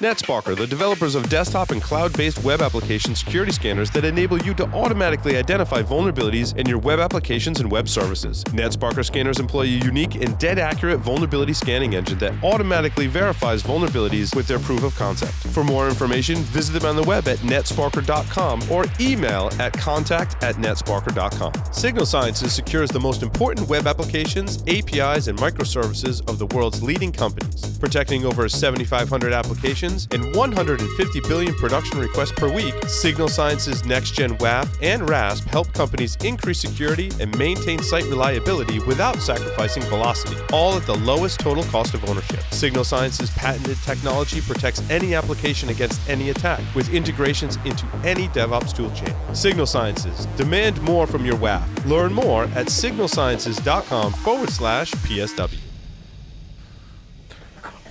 NetSparker, the developers of desktop and cloud-based web application security scanners that enable you to automatically identify vulnerabilities in your web applications and web services. NetSparker scanners employ a unique and dead-accurate vulnerability scanning engine that automatically verifies vulnerabilities with their proof of concept. For more information, visit them on the web at netsparker.com or email at contact@netsparker.com. Signal Sciences secures the most important web applications, APIs, and microservices of the world's leading companies, protecting over 7,500 applications and 150 billion production requests per week. Signal Sciences Next-Gen WAF and RASP help companies increase security and maintain site reliability without sacrificing velocity, all at the lowest total cost of ownership. Signal Sciences' patented technology protects any application against any attack, with integrations into any DevOps toolchain. Signal Sciences, demand more from your WAF. Learn more at signalsciences.com/PSW.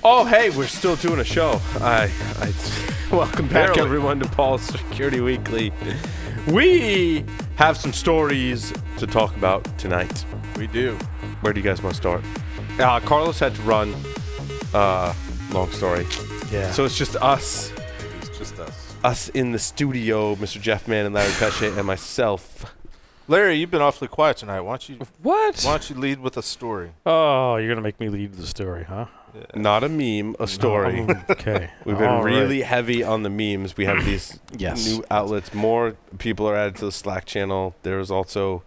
Oh, hey, we're still doing a show. Welcome back, everyone, to Paul's Security Weekly. We have some stories to talk about tonight. We do. Where do you guys want to start? Carlos had to run. Long story. Yeah. So it's just us. It's just us. Us in the studio, Mr. Jeff Mann and Larry Pesce and myself. Larry, you've been awfully quiet tonight. Why don't you lead with a story? Oh, you're going to make me lead the story, huh? Yeah. Not a meme, a story. No. Okay. We've been really heavy on the memes. We have these new outlets. More people are added to the Slack channel. There is also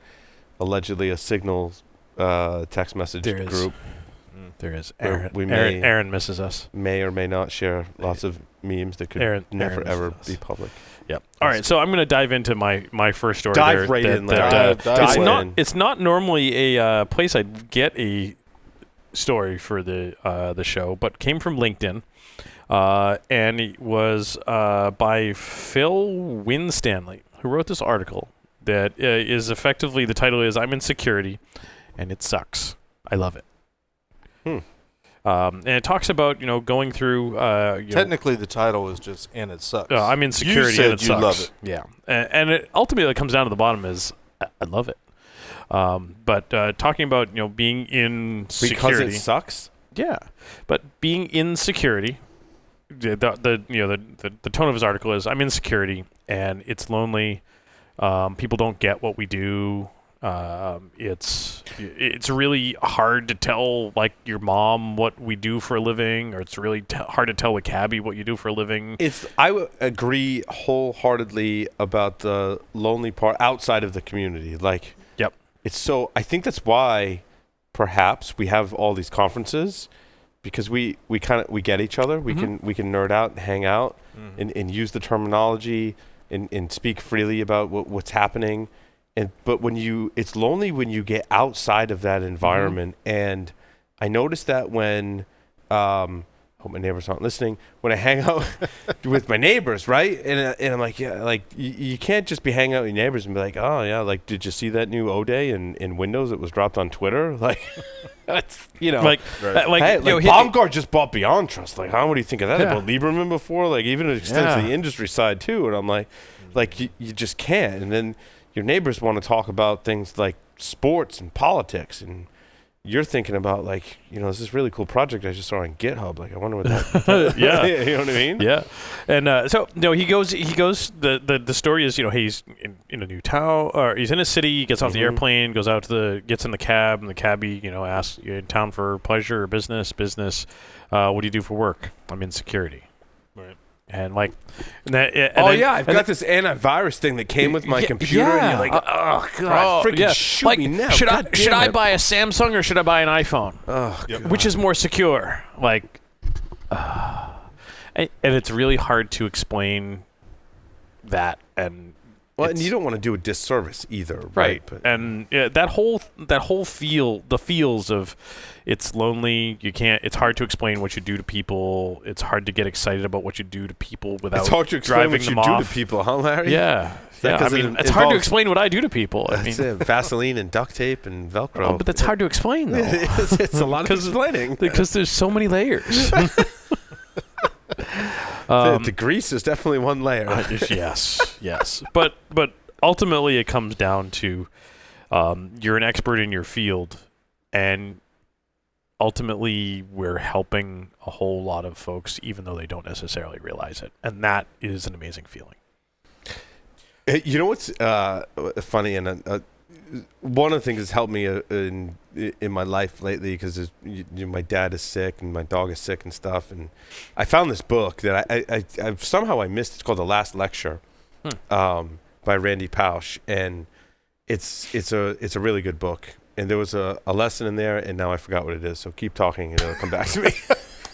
allegedly a Signal text message group. There is. Aaron misses us. May or may not share lots of memes that could never ever be public. Yep. All right, so I'm going to dive into my first story. Dive right in, Larry. It's not normally a place I'd get a story for the show, but came from LinkedIn, and it was by Phil Winstanley, who wrote this article that is effectively, the title is "I'm in Security, and it sucks. I love it." And it talks about going through. Technically, the title is just "and it sucks." I'm in security, and it sucks. Love it. Yeah, and it ultimately comes down to the bottom is I love it. But talking about being in security because it sucks. Yeah, but being in security, the tone of his article is I'm in security and it's lonely. People don't get what we do. It's really hard to tell like your mom what we do for a living, or it's really hard to tell a cabbie what you do for a living. I would agree wholeheartedly about the lonely part outside of the community. Like, yep, it's so. I think that's why perhaps we have all these conferences, because we get each other. We can nerd out and hang out and use the terminology and speak freely about what's happening. But it's lonely when you get outside of that environment. And I noticed that when, hope my neighbors aren't listening, when I hang out with my neighbors, right? And I'm like, yeah, like you can't just be hanging out with your neighbors and be like, oh yeah, like did you see that new O-Day in Windows that was dropped on Twitter? Like, that's BombGar just bought BeyondTrust. Like, what do you think of that? They bought Lieberman before, like even it extends to the industry side too. And I'm like you just can't. And then your neighbors want to talk about things like sports and politics, and you're thinking about like, this is really cool project I just saw on GitHub. Like, I wonder what that. Yeah, you know what I mean? Yeah, and so he goes. The story is he's in a new town, or he's in a city. He gets off the airplane, goes out gets in the cab, and the cabbie asks, "You're in town for pleasure or business? Business. What do you do for work? I'm in security." Right. And like, I've got this antivirus thing that came with my computer, and you're like, oh god, freaking shoot me now. Should I buy a Samsung or should I buy an iPhone? Oh, which is more secure? Like, and it's really hard to explain that, and and you don't want to do a disservice either, right? But, and that whole the feels of it's lonely. You can't. It's hard to explain what you do to people. It's hard to get excited about what you do to people without it's hard to explain what you do to people, huh, Larry? Yeah. I mean, it's hard to explain what I do to people. Vaseline and duct tape and Velcro. But that's hard to explain, though. It's a lot of explaining because there's so many layers. The grease is definitely one layer. Yes. But ultimately, it comes down to you're an expert in your field, and ultimately we're helping a whole lot of folks, even though they don't necessarily realize it. And that is an amazing feeling. You know what's funny, and one of the things that's helped me in my life lately, because my dad is sick and my dog is sick and stuff, and I found this book that I somehow I missed. It's called The Last Lecture, by Randy Pausch, and it's a really good book. And there was a lesson in there, and now I forgot what it is. So keep talking, and it'll come back to me.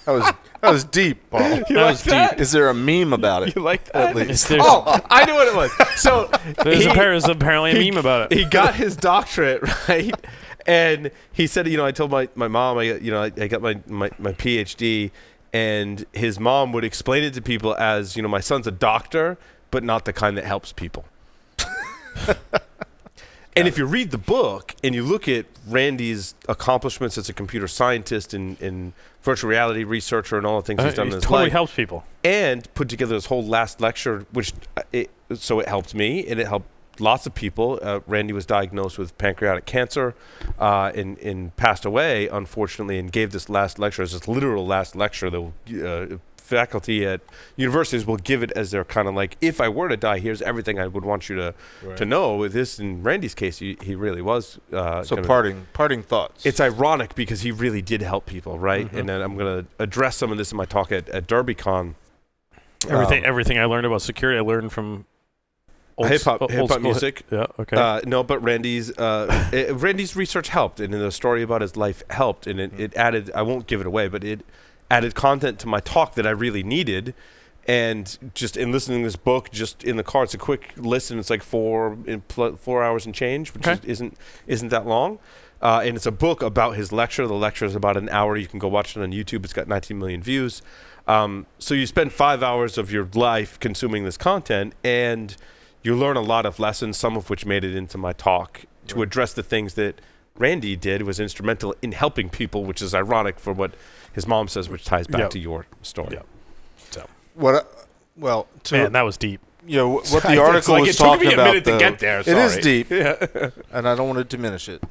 That was deep, Paul. You like that? Is there a meme about it? You like that? At least. Oh, I knew what it was. So there's apparently a meme about it. He got his doctorate, right? And he said, I told my mom, I got my PhD, and his mom would explain it to people as, my son's a doctor, but not the kind that helps people. And if you read the book and you look at Randy's accomplishments as a computer scientist and virtual reality researcher and all the things he's done in his totally life, helps people, and put together this whole Last Lecture, it helped me and it helped lots of people. Randy was diagnosed with pancreatic cancer and passed away, unfortunately, and gave this last lecture as this literal last lecture that faculty at universities will give it as their kind of like, if I were to die, here's everything I would want you to know. With this, in Randy's case, he really was. So parting thoughts. It's ironic because he really did help people, right? Mm-hmm. And then I'm going to address some of this in my talk at DerbyCon. Everything I learned about security, I learned from hip hop music. Yeah, okay. No, but Randy's research helped, and the story about his life helped, and it added. I won't give it away, but it added content to my talk that I really needed. And just in listening to this book, just in the car, it's a quick listen. It's like 4 hours and change, which isn't that long. And it's a book about his lecture. The lecture is about an hour. You can go watch it on YouTube. It's got 19 million views. So you spend 5 hours of your life consuming this content, and you learn a lot of lessons, some of which made it into my talk to address the things that Randy did, was instrumental in helping people, which is ironic for what his mom says, which ties back to your story. Yep. So man, that was deep. What the article was talking about. It took me a minute to get there. Sorry. It is deep, and I don't want to diminish it,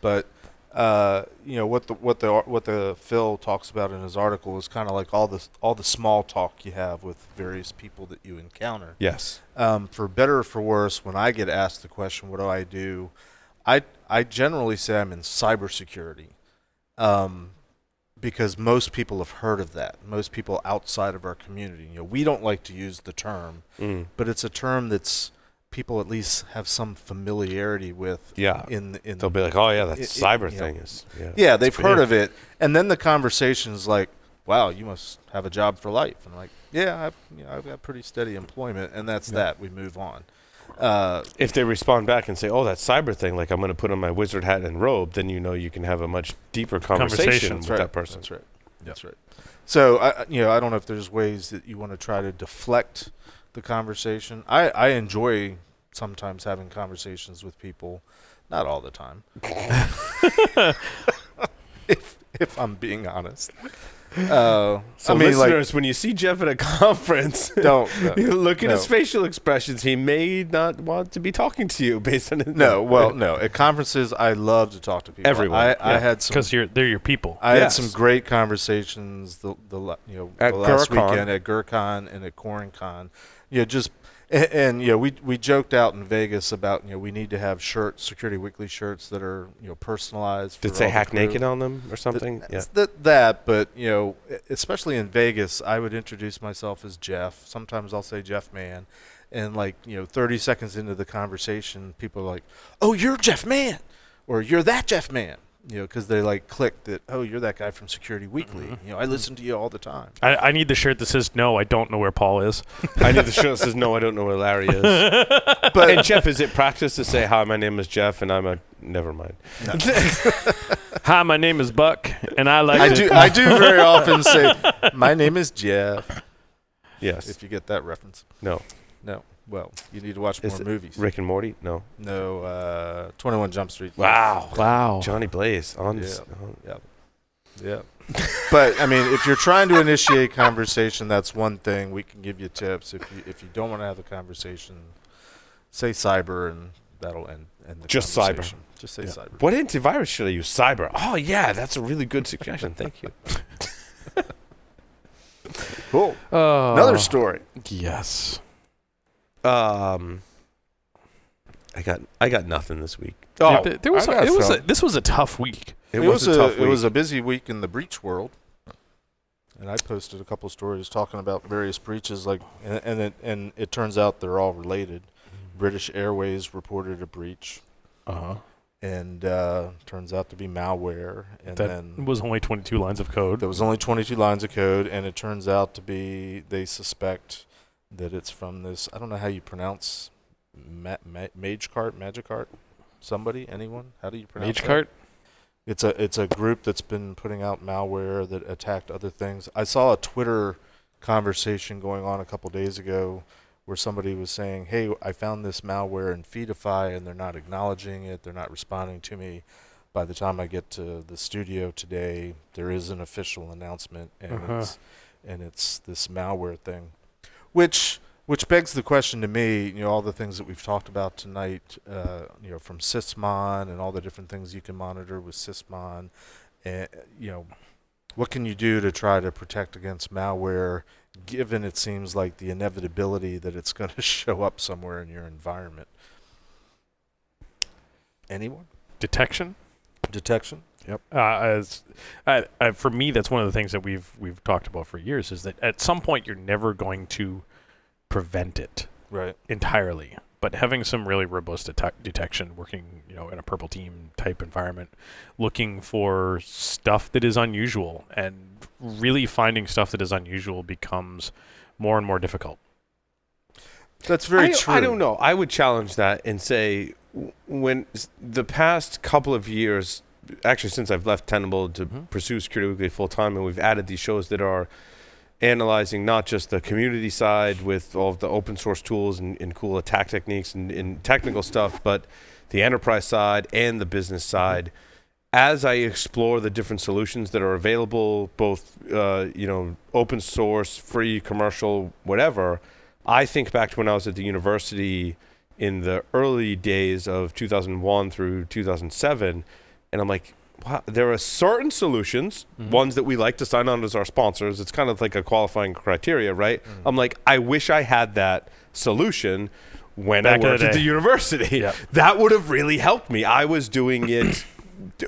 but what the Phil talks about in his article is kind of like all the small talk you have with various people that you encounter. Yes. For better or for worse, when I get asked the question, what do I do? I generally say I'm in cybersecurity, because most people have heard of that. Most people outside of our community, we don't like to use the term, but it's a term that's people at least have some familiarity with. Yeah. In they'll be like, oh yeah, that cyber thing is. Yeah, they've heard of it, and then the conversation is like, wow, you must have a job for life, and I'm like, yeah, I've got pretty steady employment, and that's that. We move on. If they respond back and say, oh, that cyber thing, like I'm going to put on my wizard hat and robe, then you can have a much deeper conversation with that person. That's right. That's right. So I don't know if there's ways that you want to try to deflect the conversation. I enjoy sometimes having conversations with people, not all the time. if I'm being honest. Listeners, when you see Jeff at a conference, don't look at his facial expressions. He may not want to be talking to you based on his No. At conferences, I love to talk to people. Everyone. I had some, because they're your people. I had some great conversations the last weekend at GurCon and at CorinCon. We joked out in Vegas about we need to have shirts, Security Weekly shirts that are personalized. Did say hack naked on them or something? But especially in Vegas, I would introduce myself as Jeff. Sometimes I'll say Jeff Man, and 30 seconds into the conversation, people are like, "Oh, you're Jeff Man," or "You're that Jeff Man." Because they click that, oh, you're that guy from Security Weekly. Mm-hmm. I listen to you all the time. I need the shirt that says, no, I don't know where Paul is. I need the shirt that says, no, I don't know where Larry is. And Jeff, is it practice to say, hi, my name is Jeff, and I'm a... Never mind. No. Hi, my name is Buck, and I like I do very often say, my name is Jeff. Yes. If you get that reference. No. Well, you need to watch more movies. Rick and Morty? No. 21 Jump Street. Wow. Johnny Blaze. Yeah. But, if you're trying to initiate conversation, that's one thing. We can give you tips. If you don't want to have a conversation, say cyber, and that'll end the Just conversation. Just say cyber. What antivirus should I use? Cyber. Oh, yeah, that's a really good suggestion. Thank you. Cool. Another story. Yes. I got nothing this week. Oh, Oh, this was a tough week. it was a tough week. It was a busy week in the breach world, and I posted a couple stories talking about various breaches. And it turns out they're all related. British Airways reported a breach, and turns out to be malware. And That was only 22 lines of code. there was only 22 lines of code, and it turns out to be they suspect that it's from this. I don't know how you pronounce Magicart. Somebody, anyone? How do you pronounce Magicart? It's a group that's been putting out malware that attacked other things. I saw a Twitter conversation going on a couple days ago where somebody was saying, "Hey, I found this malware in Feedify, and they're not acknowledging it. They're not responding to me. By the time I get to the studio today, there is an official announcement, and it's this malware thing," which begs the question to me. All the things that we've talked about tonight, from Sysmon and all the different things you can monitor with Sysmon, and what can you do to try to protect against malware, given it seems like the inevitability that it's going to show up somewhere in your environment? Anyone? Detection? Yep. For me, that's one of the things that we've talked about for years, is that at some point you're never going to prevent it entirely. But having some really robust detection, working in a purple team type environment, looking for stuff that is unusual, and really finding stuff that is unusual becomes more and more difficult. That's very true. I don't know. I would challenge that and say, when the past couple of years, actually since I've left Tenable to pursue Security Weekly full time, and we've added these shows that are analyzing not just the community side with all of the open source tools and cool attack techniques and technical stuff, but the enterprise side and the business side. As I explore the different solutions that are available, both open source, free, commercial, whatever, I think back to when I was at the university in the early days of 2001 through 2007, and I'm like, wow, there are certain solutions, ones that we like to sign on as our sponsors. It's kind of like a qualifying criteria, right? I'm like, I wish I had that solution when I worked at the university. Yep. That would have really helped me. I was doing it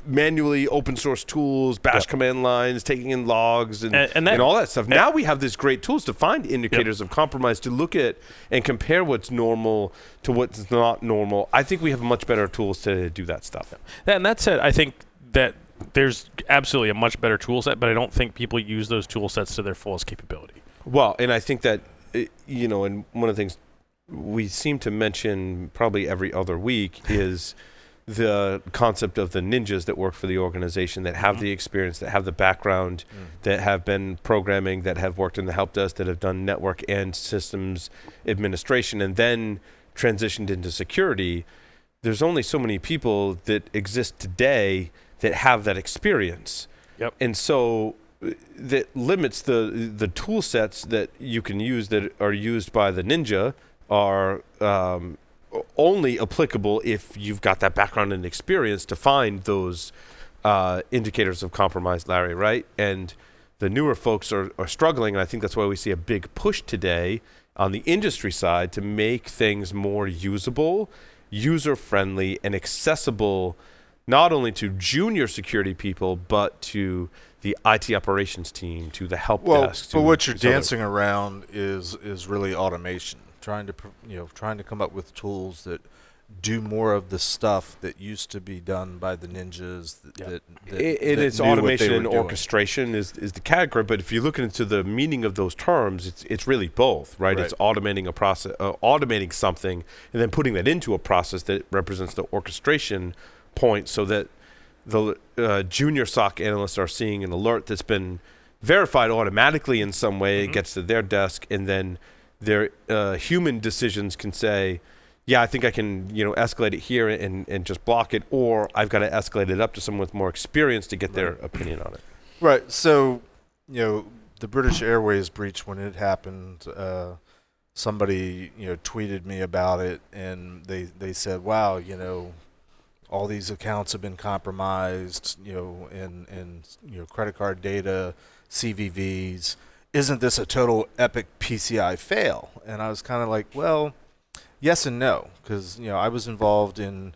manually, open source tools, bash command lines, taking in logs and all that stuff. Now we have these great tools to find indicators of compromise, to look at and compare what's normal to what's not normal. I think we have much better tools to do that stuff. And that said, I think that there's absolutely a much better tool set, but I don't think people use those tool sets to their fullest capability. Well, and I think that, and one of the things we seem to mention probably every other week is the concept of the ninjas that work for the organization, that have the experience, that have the background, that have been programming, that have worked in the help desk, that have done network and systems administration, and then transitioned into security. There's only so many people that exist today that have that experience. Yep. And so that limits the tool sets that you can use that are used by the ninja are only applicable if you've got that background and experience to find those indicators of compromise, Larry, right? And the newer folks are struggling, and I think that's why we see a big push today on the industry side to make things more usable, user-friendly, and accessible not only to junior security people, but to the IT operations team, to the help desk. But what you're dancing around is really automation, trying to come up with tools that do more of the stuff that used to be done by the ninjas. It's automation and orchestration is the category, but if you look into the meaning of those terms, it's really both, right? It's automating a process, automating something, and then putting that into a process that represents the orchestration point, so that the junior SOC analysts are seeing an alert that's been verified automatically in some way. It gets to their desk, and then their human decisions can say, yeah, I think I can, escalate it here and just block it, or I've got to escalate it up to someone with more experience to get their opinion on it. Right. So, the British Airways breach, when it happened, somebody, tweeted me about it, and they said, wow, all these accounts have been compromised, and credit card data, CVVs. Isn't this a total epic PCI fail? And I was kind of like, well, yes and no, because I was involved in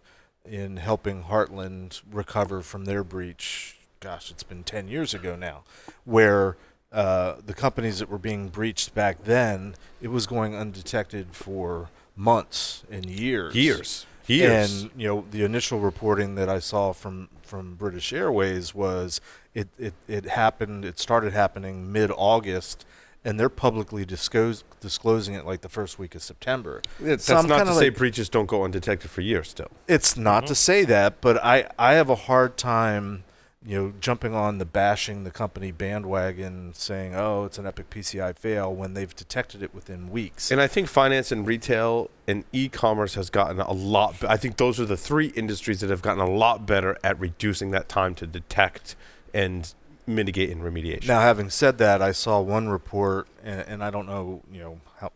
helping Heartland recover from their breach. Gosh, it's been 10 years ago now, where the companies that were being breached back then, it was going undetected for months and years. And the initial reporting that I saw from British Airways was it started happening mid-August, and they're publicly disclosing it like the first week of September. That's not to say breaches don't go undetected for years still. It's not to say that, but I have a hard time jumping on the bashing the company bandwagon, saying, oh, it's an epic PCI fail, when they've detected it within weeks. And I think finance and retail and e-commerce has gotten a lot. I think those are the three industries that have gotten a lot better at reducing that time to detect and mitigate and remediation. Now, having said that, I saw one report, and I don't know,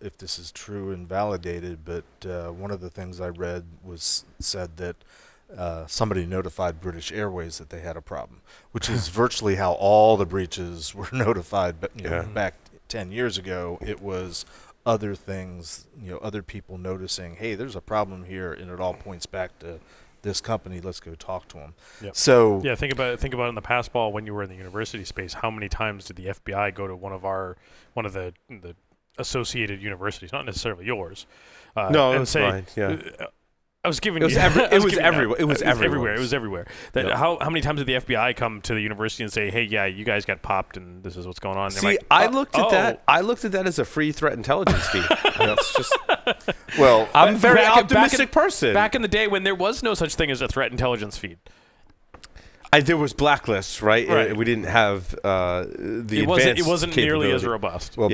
if this is true and validated, but one of the things I read said that somebody notified British Airways that they had a problem, which is virtually how all the breaches were notified. But back 10 years ago, it was other things, other people noticing, hey, there's a problem here, and it all points back to this company. Let's go talk to them. Yep. So think about it in the past, Paul, when you were in the university space. How many times did the FBI go to one of the associated universities, not necessarily yours, no, and say, fine. Yeah. I was giving it was everywhere. It was everywhere. It was everywhere. How many times did the FBI come to the university and say, "Hey, yeah, you guys got popped, and this is what's going on"? See, I looked at that. I looked at that as a free threat intelligence feed. That's just. Well, I'm a very optimistic person. Back in the day when there was no such thing as a threat intelligence feed. There was blacklists, right? We didn't have the advanced It wasn't nearly as robust. Well,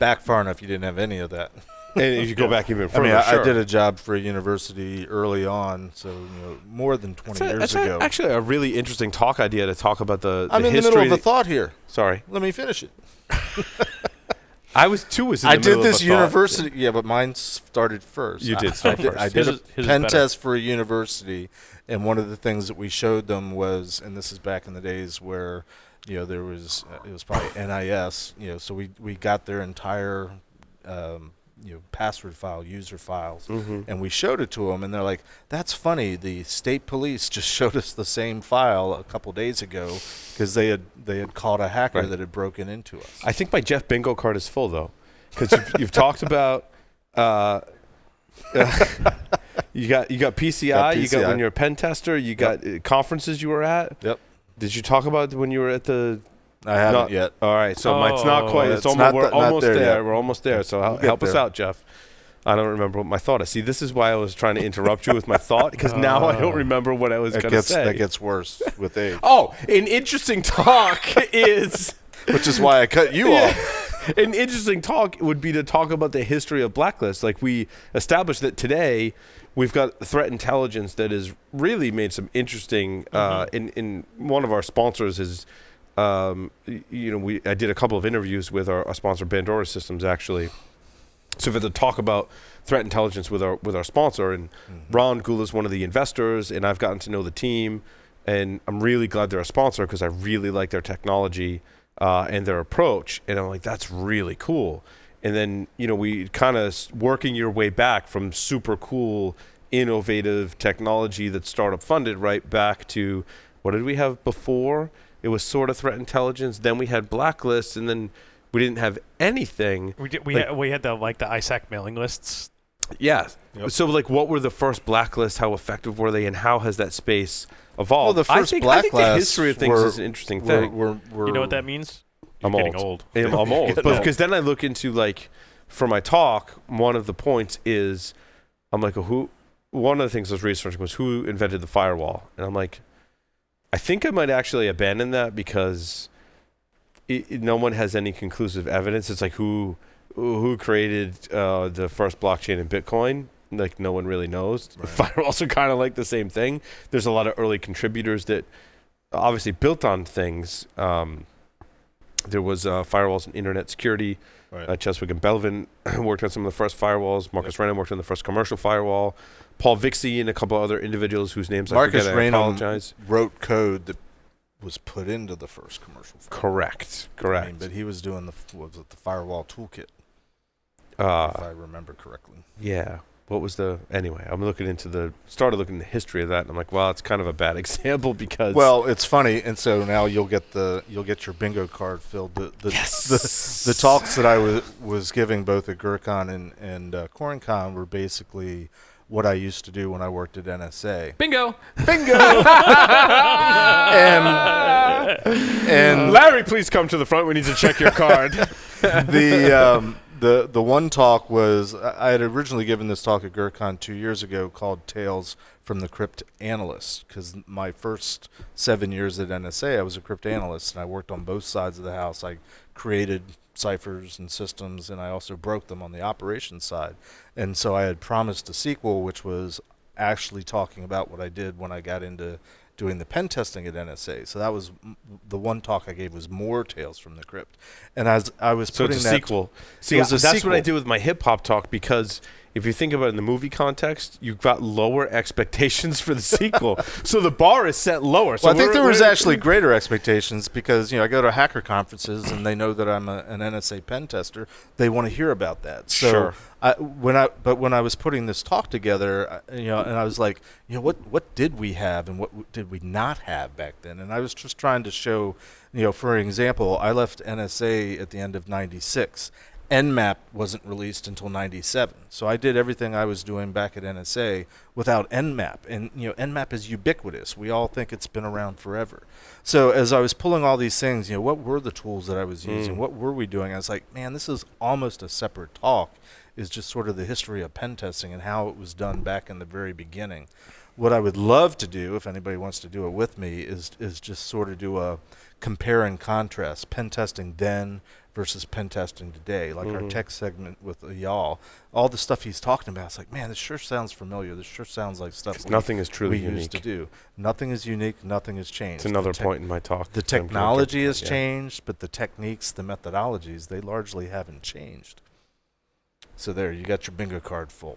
back far enough, you didn't have any of that. And if you go back even further, I did a job for a university early on, so more than 20 years ago. Actually, a really interesting talk idea to talk about the I'm in the middle of a thought here. Sorry, let me finish it. I was in the middle of a thought. I did this university. Yeah, but mine started first. You did start first. I did a pen test for a university, and one of the things that we showed them was, and this is back in the days where there was it was probably NIS. So we got their entire password file, user files, and we showed it to them, and they're like, that's funny, the state police just showed us the same file a couple days ago because they had caught a hacker that had broken into us. I think my Jeff bingo card is full, though, because you've talked about you got PCI, you got when you're a pen tester, you got conferences you were at. Yep. Did you talk about when you were at the I haven't yet. All right, so it's not quite. We're almost there. We're almost there. So help us out, Jeff. I don't remember what my thought is. See, this is why I was trying to interrupt you with my thought, because now I don't remember what I was going to say. That gets worse with age. Oh, an interesting talk is... Which is why I cut you off. An interesting talk would be to talk about the history of blacklists. Like, we established that today we've got threat intelligence that has really made some interesting... in one of our sponsors is... I did a couple of interviews with our sponsor, Pandora Systems, actually. So we had to talk about threat intelligence with our sponsor, and Ron Gould is one of the investors, and I've gotten to know the team, and I'm really glad they're a sponsor because I really like their technology and their approach, and I'm like, that's really cool. And then we kind of working your way back from super cool, innovative technology that's startup funded right back to what did we have before? It was sort of threat intelligence. Then we had blacklists, and then we didn't have anything. We had the ISAC mailing lists. Yeah. Yep. So what were the first blacklists? How effective were they, and how has that space evolved? Well, the first I think the history of things is an interesting thing. You know what that means? I'm getting old. I'm old. Because then I look into for my talk, one of the points is, I'm like, one of the things I was researching was who invented the firewall, and I'm like, I think I might actually abandon that because no one has any conclusive evidence. It's like who created the first blockchain in Bitcoin. No one really knows. Right. Firewalls are kind of like the same thing. There's a lot of early contributors that obviously built on things. There was firewalls and internet security. Right. Cheswick and Belvin worked on some of the first firewalls. Marcus Rennan worked on the first commercial firewall. Paul Vixie and a couple other individuals whose names Marcus I forget. I Raynham apologize. wrote code that was put into the first commercial firewall. Correct. I mean, but he was doing the firewall toolkit, if I remember correctly. Yeah. What was anyway, started looking into the history of that, and I'm like, well, it's kind of a bad example because... Well, it's funny, and so now you'll get your bingo card filled. The talks that I was giving both at GurCon and CornCon were basically what I used to do when I worked at NSA. Bingo! and Larry, please come to the front. We need to check your card. The one talk was, I had originally given this talk at GurCon 2 years ago called Tales from the Crypt Analyst, because my first 7 years at NSA, I was a crypt analyst, and I worked on both sides of the house. I created ciphers and systems, and I also broke them on the operations side. And so I had promised a sequel, which was actually talking about what I did when I got into doing the pen testing at NSA. So that was the one talk I gave was more Tales from the Crypt. And as I was putting it's a that sequel. See, it was a that's sequel. what I did with my hip hop talk, because if you think about it in the movie context, you've got lower expectations for the sequel. So the bar is set lower. So Well, I think there was actually greater expectations because, I go to hacker conferences and they know that I'm an NSA pen tester. They want to hear about that. So Sure. when I was putting this talk together, and I was like, what did we have and what did we not have back then? And I was just trying to show, for example, I left NSA at the end of '96. Nmap wasn't released until '97, so I did everything I was doing back at NSA without Nmap, and Nmap is ubiquitous. We all think it's been around forever. So as I was pulling all these things, what were the tools that I was using? What were we doing? I was like, man, this is almost a separate talk. Is just sort of the history of pen testing and how it was done back in the very beginning. What I would love to do, if anybody wants to do it with me, is just sort of do a compare and contrast pen testing then versus pen testing today, like our tech segment with y'all. All the stuff he's talking about, it's like, man, this sure sounds familiar. This sure sounds like stuff nothing is truly we unique. used to do. Nothing is unique. Nothing has changed. It's another point in my talk. The technology has changed, but the techniques, the methodologies, they largely haven't changed. So there, you got your bingo card full.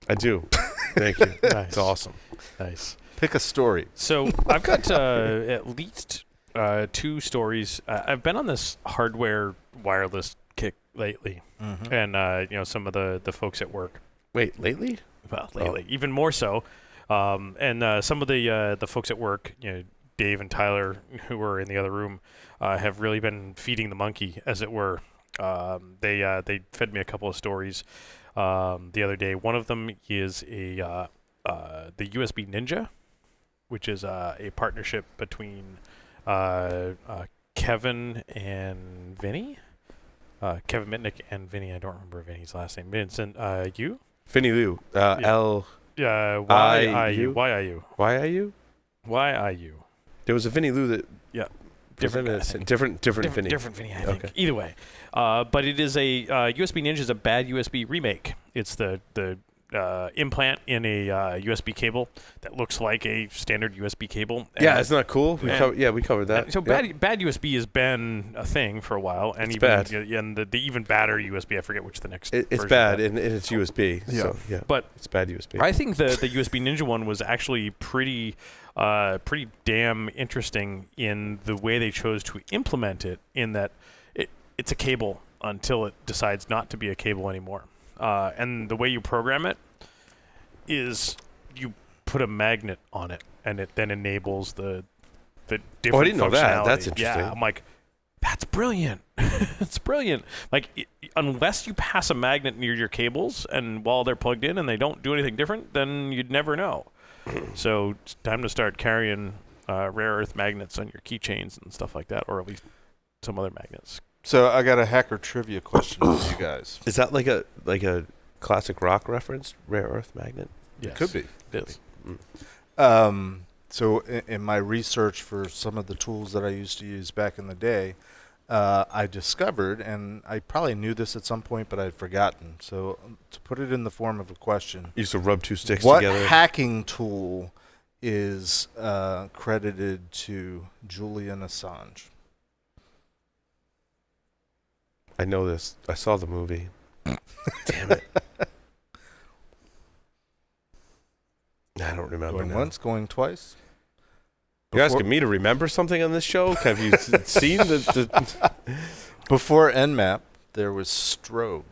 I do. Thank you. Nice. It's awesome. Nice. Pick a story. So I've got at least 2 stories. I've been on this hardware wireless kick lately, and some of the folks at work. Wait, lately? Well, lately, even more so. And some of the folks at work, Dave and Tyler, who were in the other room, have really been feeding the monkey, as it were. They fed me a couple of stories the other day. One of them is the USB Ninja, which is a partnership between Kevin and Vinny. Kevin Mitnick and Vinny. I don't remember Vinny's last name. Vincent, you? Vinny Liu. L. Y-I-U. Y-I-U. There was a Vinny Liu that... Yeah. Different Vinny. Different Vinny, I think. Okay. Either way. But it is USB Ninja is a bad USB remake. It's the implant in a USB cable that looks like a standard USB cable. Yeah, isn't that cool? We covered that. So bad USB has been a thing for a while, and it's even bad. And the even badder USB. I forget which the next. It's bad, and it's USB. Yeah. So, yeah. But it's bad USB. I think the USB Ninja one was actually pretty damn interesting in the way they chose to implement it. In that it's a cable until it decides not to be a cable anymore. And the way you program it is you put a magnet on it, and it then enables the different I didn't know that. functionality. That's interesting. Yeah, I'm like, that's brilliant. It's brilliant. Like, unless you pass a magnet near your cables, and while they're plugged in and they don't do anything different, then you'd never know. So it's time to start carrying rare earth magnets on your keychains and stuff like that, or at least some other magnets. So I got a hacker trivia question for you guys. Is that like a classic rock reference? Rare earth magnet? Yes. It could be. It is. So in my research for some of the tools that I used to use back in the day, I discovered, and I probably knew this at some point, but I'd forgotten. So to put it in the form of a question, You used to rub two sticks what together. hacking tool is credited to Julian Assange? I know this. I saw the movie. Damn it. remember Going now. once, going twice. You're asking me to remember something on this show? Have you seen the... Before Nmap, there was Strobe.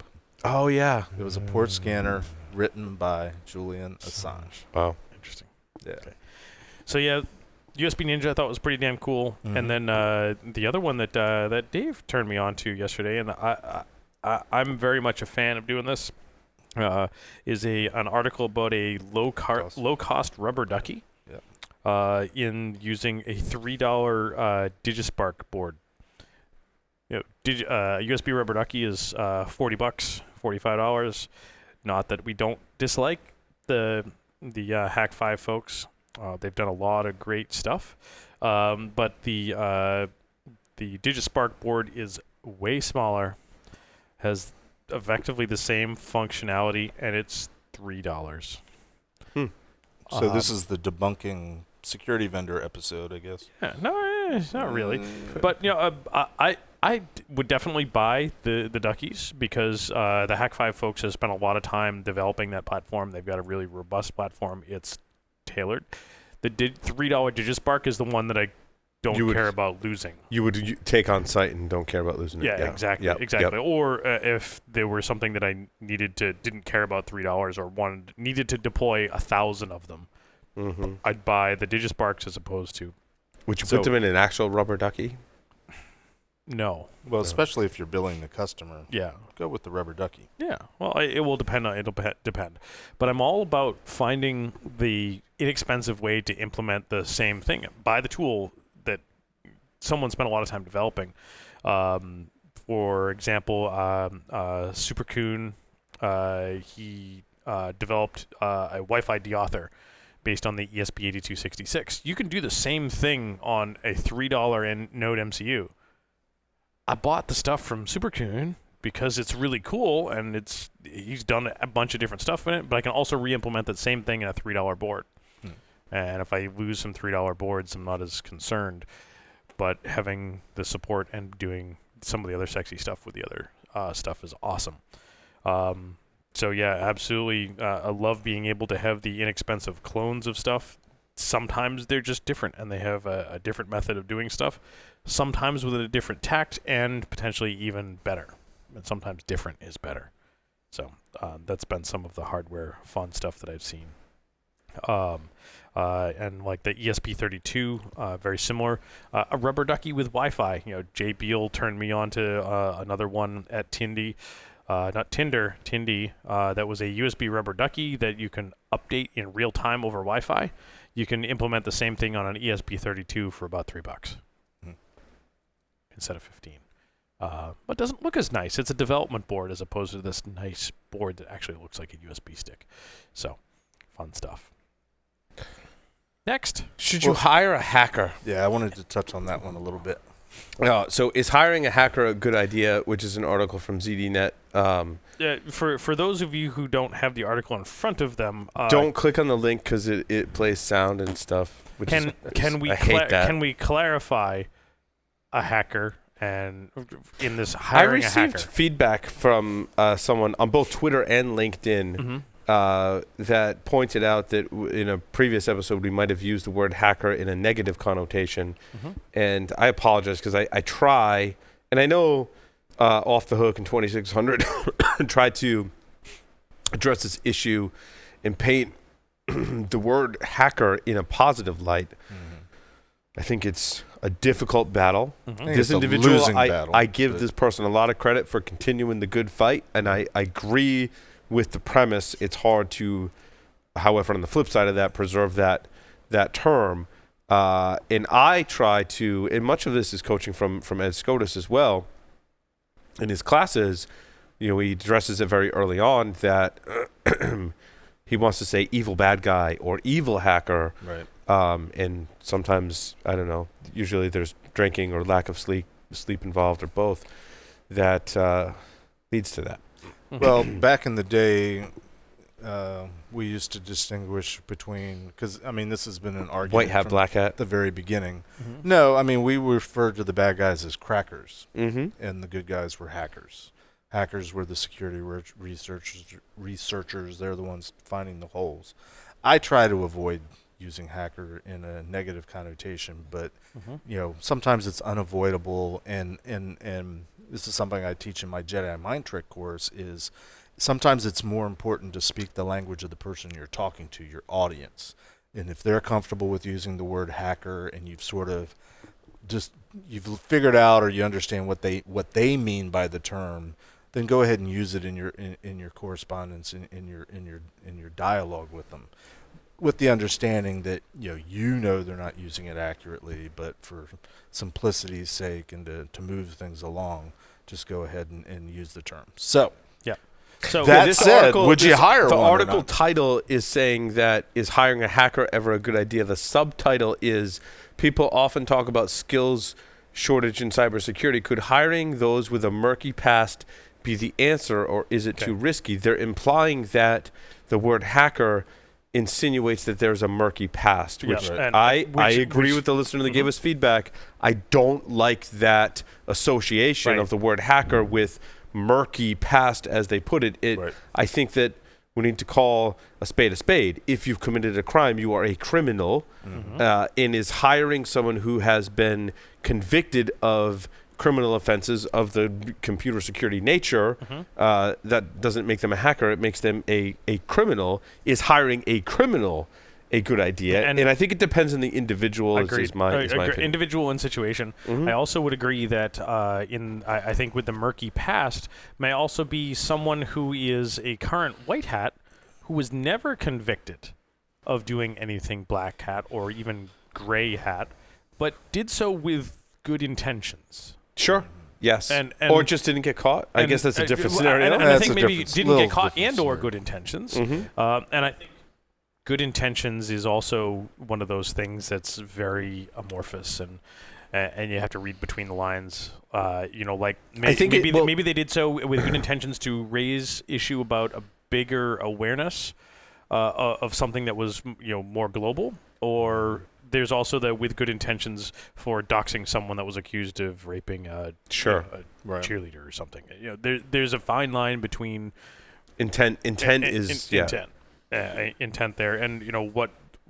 Oh, yeah. It was a port scanner written by Julian Assange. Wow. Interesting. Yeah. Okay. So yeah, USB Ninja I thought was pretty damn cool. And then the other one that that Dave turned me on to yesterday, and I'm very much a fan of doing this, is an article about a low cost rubber ducky. In using a $3 DigiSpark board. USB rubber ducky is $40, $45. Not that we don't dislike the Hack 5 folks. They've done a lot of great stuff. But the DigiSpark board is way smaller, has effectively the same functionality, and it's $3. So this is the debunking security vendor episode, I guess. Yeah, no, not really. But I would definitely buy the duckies because the Hack 5 folks have spent a lot of time developing that platform. They've got a really robust platform. It's tailored. The $3 DigiSpark is the one that I don't care about losing. You would take on site and don't care about losing it. Yeah, exactly. Exactly. Yep. Or if there were something that I didn't care about $3 or needed to deploy 1,000 of them, I'd buy the DigiSparks as opposed to. Would you put them in an actual rubber ducky? No. Well, especially if you're billing the customer. Yeah. Go with the rubber ducky. Yeah. Well, it will depend. It'll depend. But I'm all about finding the inexpensive way to implement the same thing. Buy the tool that someone spent a lot of time developing. For example, Supercoon, he developed a Wi-Fi deauthor based on the ESP8266. You can do the same thing on a $3 Node MCU. I bought the stuff from Supercoon because it's really cool and he's done a bunch of different stuff in it, but I can also re-implement that same thing in a $3 board. And if I lose some $3 boards, I'm not as concerned. But having the support and doing some of the other sexy stuff with the other stuff is awesome. So yeah, absolutely. I love being able to have the inexpensive clones of stuff. Sometimes they're just different and they have a different method of doing stuff. Sometimes with a different tact and potentially even better. And sometimes different is better. So that's been some of the hardware fun stuff that I've seen. And like the ESP32, very similar. A rubber ducky with Wi-Fi. Jay Beal turned me on to another one at Tindy. Not Tinder, Tindy. That was a USB rubber ducky that you can update in real time over Wi-Fi. You can implement the same thing on an ESP32 for about $3 instead of 15. But it doesn't look as nice. It's a development board as opposed to this nice board that actually looks like a USB stick. So, fun stuff. Next. Should you hire a hacker? Yeah, I wanted to touch on that one a little bit. So is hiring a hacker a good idea, which is an article from ZDNet. For those of you who don't have the article in front of them, don't click on the link because it plays sound and stuff. Can we clarify a hacker and in this hiring a hacker? I received feedback from someone on both Twitter and LinkedIn that pointed out that in a previous episode we might have used the word hacker in a negative connotation, and I apologize because I try, and I know Off the Hook and 2600 tried to address this issue and paint the word hacker in a positive light. I think it's a difficult battle. This individual, I give this person a lot of credit for continuing the good fight, and I agree with the premise. It's hard to, however, on the flip side of that, preserve that term. And I try to, and much of this is coaching from Ed Scotus as well. In his classes, he addresses it very early on that he wants to say evil bad guy or evil hacker. Right. And sometimes, I don't know, usually there's drinking or lack of sleep involved or both that leads to that. Well, back in the day, we used to distinguish between, because, this has been an argument. White hat, black hat. At the very beginning. No, we referred to the bad guys as crackers, and the good guys were hackers. Hackers were the security researchers. They're the ones finding the holes. I try to avoid using hacker in a negative connotation, but sometimes it's unavoidable, and this is something I teach in my Jedi Mind Trick course, is sometimes it's more important to speak the language of the person you're talking to, your audience. And if they're comfortable with using the word hacker, and you've sort of you've figured out, or you understand what they mean by the term, then go ahead and use it in your correspondence, in your dialogue with them, with the understanding that they're not using it accurately, but for simplicity's sake and to move things along, just go ahead and use the term. So that said, would you hire one? The article title is saying that, is hiring a hacker ever a good idea? The subtitle is, people often talk about skills shortage in cybersecurity. Could hiring those with a murky past be the answer, or is it too risky? They're implying that the word hacker insinuates that there's a murky past, which I agree with the listener that gave us feedback. I don't like that association of the word hacker with murky past, as they put it. I think that we need to call a spade a spade. If you've committed a crime, you are a criminal, and is hiring someone who has been convicted of criminal offenses of the computer security nature, that doesn't make them a hacker. It makes them a criminal. Is hiring a criminal a good idea? And I think it depends on the individual. Is my opinion. Individual and situation. I also would agree that I think with the murky past may also be someone who is a current white hat who was never convicted of doing anything black hat or even gray hat, but did so with good intentions. Sure. Yes. Or just didn't get caught. I guess that's a different scenario. And I think maybe didn't get caught or good intentions. And I think good intentions is also one of those things that's very amorphous, and you have to read between the lines. Maybe they did so with good intentions to raise issue about a bigger awareness of something that was more global, or there's also the with good intentions for doxing someone that was accused of raping a cheerleader or something. There's a fine line between intent there, and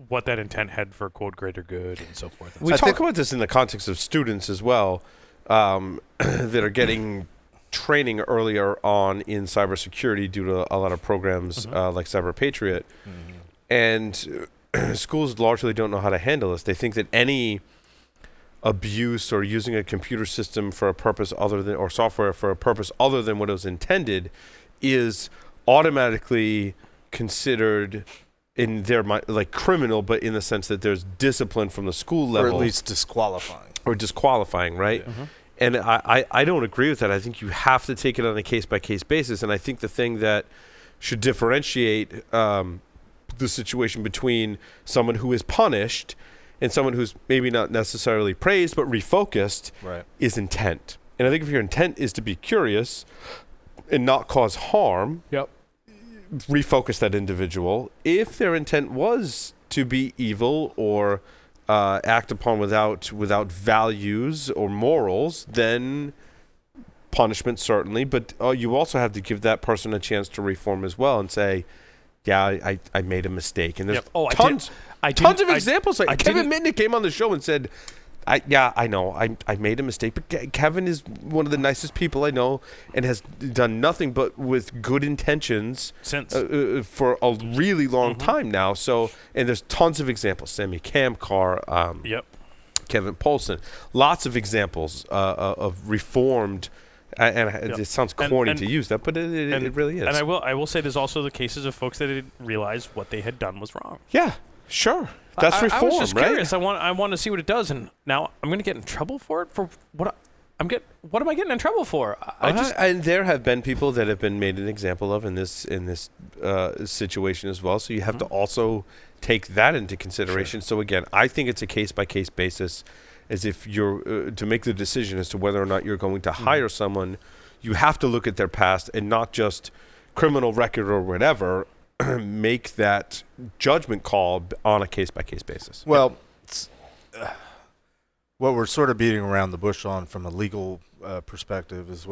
what that intent had for quote greater good and so forth. We talk about this in the context of students as well, that are getting training earlier on in cybersecurity due to a lot of programs like Cyber Patriot, and schools largely don't know how to handle this. They think that any abuse or using a computer system for a purpose other than, or software for a purpose other than what it was intended, is automatically considered in their mind like criminal, but in the sense that there's discipline from the school level, or at least disqualifying, right? And I don't agree with that. I think you have to take it on a case-by-case basis, and I think the thing that should differentiate the situation between someone who is punished and someone who's maybe not necessarily praised but refocused is intent. And I think if your intent is to be curious and not cause harm, refocus that individual. If their intent was to be evil or act upon without values or morals, then punishment certainly, but you also have to give that person a chance to reform as well and say, yeah, I made a mistake. And there's tons of examples. Like Kevin Mitnick came on the show and said, I know, I made a mistake, but Kevin is one of the nicest people I know and has done nothing but with good intentions since for a really long time now. So, and there's tons of examples. Sammy Kamkar, Kevin Polson, lots of examples of reformed. And it sounds corny to use that, but it really is. And I will say there's also the cases of folks that didn't realize what they had done was wrong. Yeah, sure. That's reform, I was just right? curious. I want to see what it does, and now I'm going to get in trouble for it. For what? What am I getting in trouble for? And there have been people that have been made an example of in this situation as well. So you have to also take that into consideration. Sure. So again, I think it's a case-by-case basis. As if you're to make the decision as to whether or not you're going to hire someone, you have to look at their past and not just criminal record or whatever. Make that judgment call on a case-by-case basis. Well, what we're sort of beating around the bush on from a legal perspective is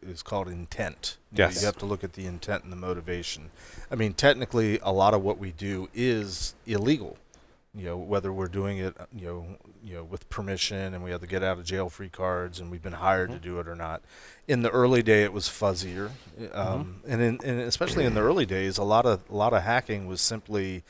is called intent. Yes. You have to look at the intent and the motivation. I mean, technically, a lot of what we do is illegal. Whether we're doing it, with permission, and we have to get out of jail free cards, and we've been hired to do it or not. In the early day, it was fuzzier, and especially in the early days, a lot of hacking was simply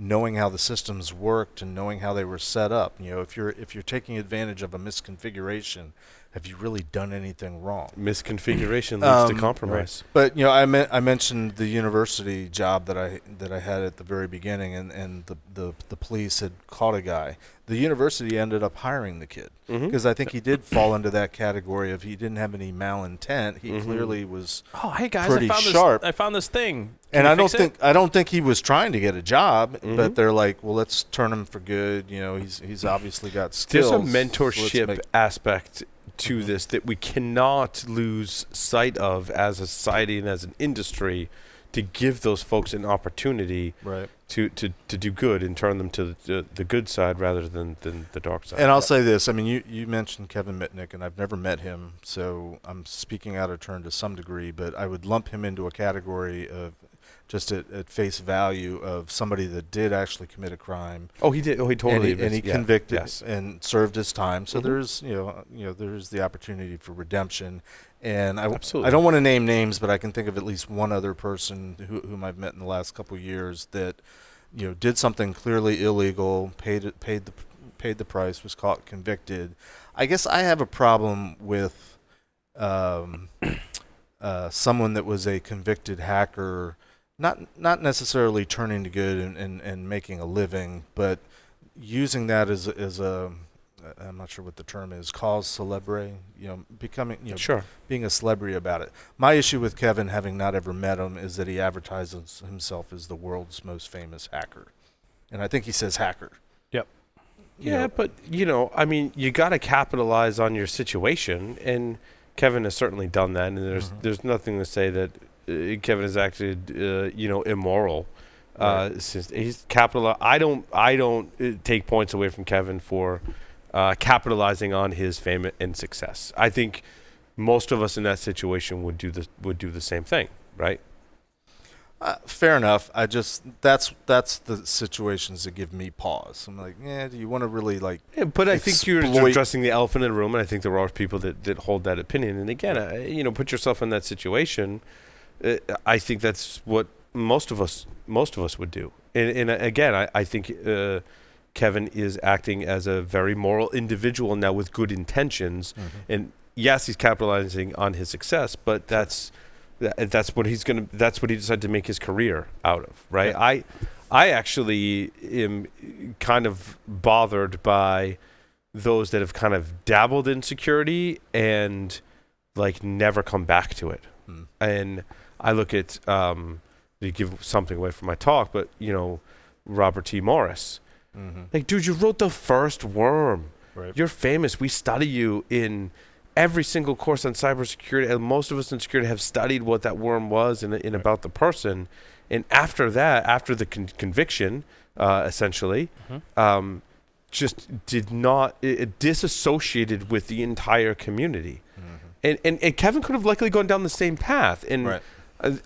knowing how the systems worked and knowing how they were set up. If you're taking advantage of a misconfiguration, have you really done anything wrong? Misconfiguration leads to compromise. Right. But I mentioned the university job that I had at the very beginning, and the police had caught a guy. The university ended up hiring the kid because I think he did fall into that category of he didn't have any malintent. He clearly was hey guys, pretty sharp. I found this thing. And I don't think he was trying to get a job, but they're like, well, let's turn him for good. He's obviously got skills. There's a mentorship aspect to this that we cannot lose sight of as a society and as an industry, to give those folks an opportunity to do good and turn them to the good side rather than the dark side. And I'll say this. I mean, you mentioned Kevin Mitnick, and I've never met him, so I'm speaking out of turn to some degree, but I would lump him into a category of just at face value of somebody that did actually commit a crime. Oh, he did. Oh, he totally did. And he convicted yes. and served his time. So there's there's the opportunity for redemption. And I don't want to name names, but I can think of at least one other person whom I've met in the last couple of years that did something clearly illegal, paid the price, was caught, convicted. I guess I have a problem with someone that was a convicted hacker. Not necessarily turning to good and making a living, but using that as a I'm not sure what the term is, cause celebre, becoming, being a celebrity about it. My issue with Kevin, having not ever met him, is that he advertises himself as the world's most famous hacker. And I think he says hacker. Yep. But, I mean, you got to capitalize on your situation, and Kevin has certainly done that, and there's nothing to say that Kevin is actually, immoral. Right. Since he's capitalized. I don't take points away from Kevin for capitalizing on his fame and success. I think most of us in that situation would do the same thing, right? Fair enough. That's the situations that give me pause. I'm like, do you want to really but I think you're addressing the elephant in the room, and I think there are people that hold that opinion. And again, put yourself in that situation. I think that's what most of us would do. And again, I think Kevin is acting as a very moral individual now with good intentions. And yes, he's capitalizing on his success, but that's what he decided to make his career out of, right? Yeah. I actually am kind of bothered by those that have kind of dabbled in security and never come back to it. And I look at to give something away from my talk, but Robert T. Morris. Dude, you wrote the first worm. Right. You're famous. We study you in every single course on cybersecurity, and most of us in security have studied what that worm was and about the person. And after that, after the conviction, essentially, just did not it disassociated with the entire community. And Kevin could have likely gone down the same path. And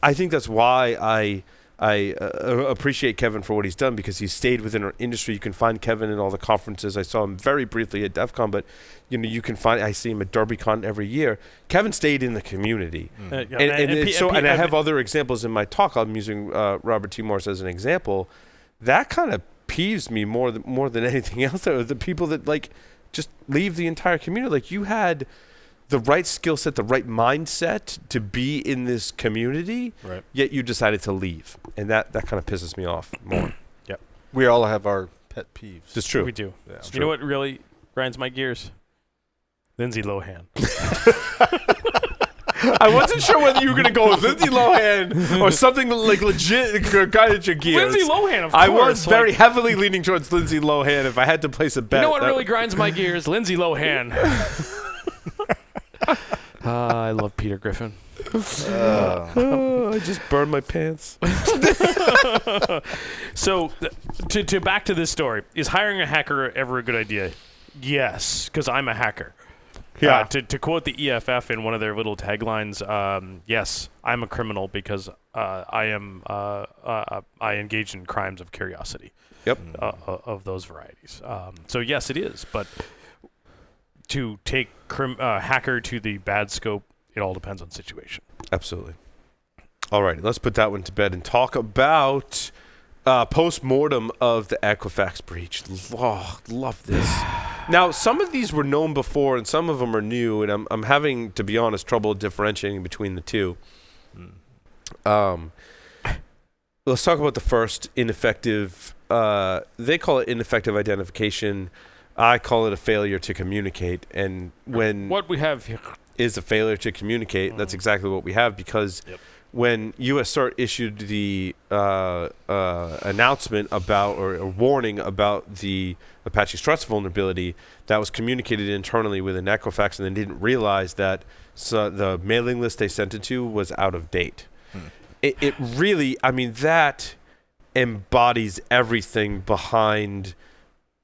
I think that's why I appreciate Kevin for what he's done, because he's stayed within our industry. You can find Kevin in all the conferences. I saw him very briefly at DEF CON, but I see him at DerbyCon every year. Kevin stayed in the community. And I have other examples in my talk. I'm using Robert T. Morris as an example. That kind of peeves me more than anything else. The people that just leave the entire community. You had the right skill set, the right mindset to be in this community, yet you decided to leave. And that kind of pisses me off more. Yep. We all have our pet peeves. It's true. We do. Yeah, you know what really grinds my gears? Lindsay Lohan. I wasn't sure whether you were going to go with Lindsay Lohan or something legit guided your gears. Lindsay Lohan, of course. I was very heavily leaning towards Lindsay Lohan if I had to place a bet. You know what really grinds my gears? Lindsay Lohan. I love Peter Griffin. I just burned my pants. So, to back to this story, is hiring a hacker ever a good idea? Yes, because I'm a hacker. Yeah. To quote the EFF in one of their little taglines, yes, I'm a criminal because I engage in crimes of curiosity. Yep. Of those varieties. So yes, it is. But to take hacker to the bad scope, it all depends on situation. Absolutely. All right, let's put that one to bed and talk about post-mortem of the Equifax breach. Oh, love this. Now, some of these were known before and some of them are new, and I'm having, to be honest, trouble differentiating between the two. Let's talk about the first ineffective. They call it ineffective identification. I call it a failure to communicate. And when what we have here is a failure to communicate, that's exactly what we have, because when USCERT issued the announcement about or warning about the Apache Struts vulnerability, that was communicated internally within Equifax, and they didn't realize that the mailing list they sent it to was out of date. It really, I mean, that embodies everything behind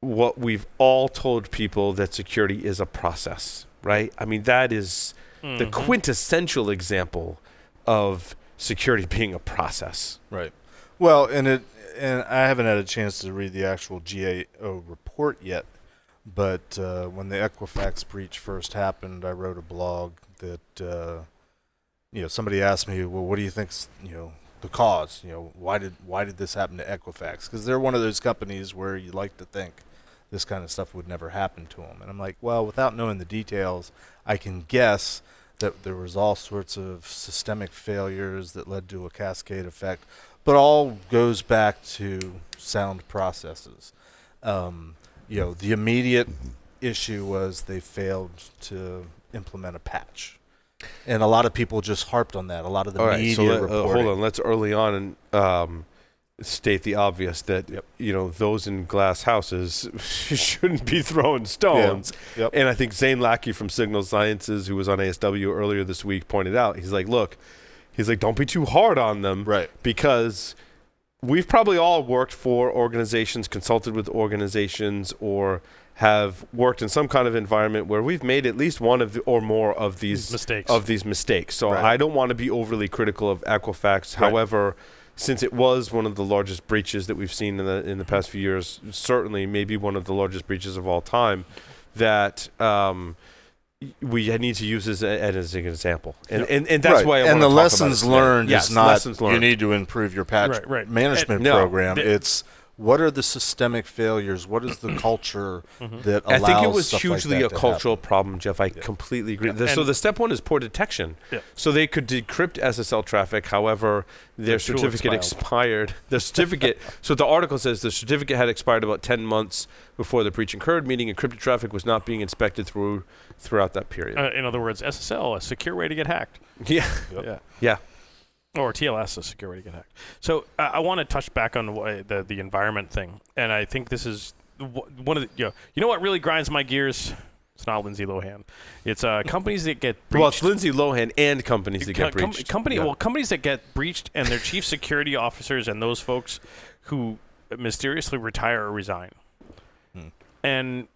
what we've all told people, that security is a process, right? I mean, that is the quintessential example of security being a process. Right. Well, and I haven't had a chance to read the actual GAO report yet, but when the Equifax breach first happened, I wrote a blog that somebody asked me, well, what do you think's the cause? Why did this happen to Equifax? Because they're one of those companies where you like to think this kind of stuff would never happen to them. And I'm like, well, without knowing the details, I can guess that there was all sorts of systemic failures that led to a cascade effect, but all goes back to sound processes. The immediate issue was they failed to implement a patch. And a lot of people just harped on that. A lot of the media reporting. Hold on, let's early on and state the obvious that those in glass houses shouldn't be throwing stones. And I think Zane Lackey from Signal Sciences, who was on ASW earlier this week, pointed out, he's like, don't be too hard on them, right? Because we've probably all worked for organizations, consulted with organizations, or have worked in some kind of environment where we've made at least one of or more of these mistakes. So I don't want to be overly critical of Equifax. Right. However, since it was one of the largest breaches that we've seen in the past few years, certainly maybe one of the largest breaches of all time, that we need to use as an example. And that's why I want to talk about it. And the lessons learned is not lessons learned. You need to improve your patch management program. It's what are the systemic failures? What is the culture that allows? I think it was hugely like a cultural problem, Jeff. I completely agree. So the step one is poor detection. So they could decrypt SSL traffic. However, their certificate expired. The certificate. So the article says the certificate had expired about 10 months before the breach occurred, meaning encrypted traffic was not being inspected throughout that period. In other words, SSL, a secure way to get hacked. Yeah. Or TLS, a secure way to get hacked. So I want to touch back on the environment thing, and I think this is one of the you know what really grinds my gears. It's not Lindsay Lohan. It's companies that get breached. Well, it's Lindsay Lohan and companies that get breached. Companies that get breached, and their chief security officers and those folks who mysteriously retire or resign. And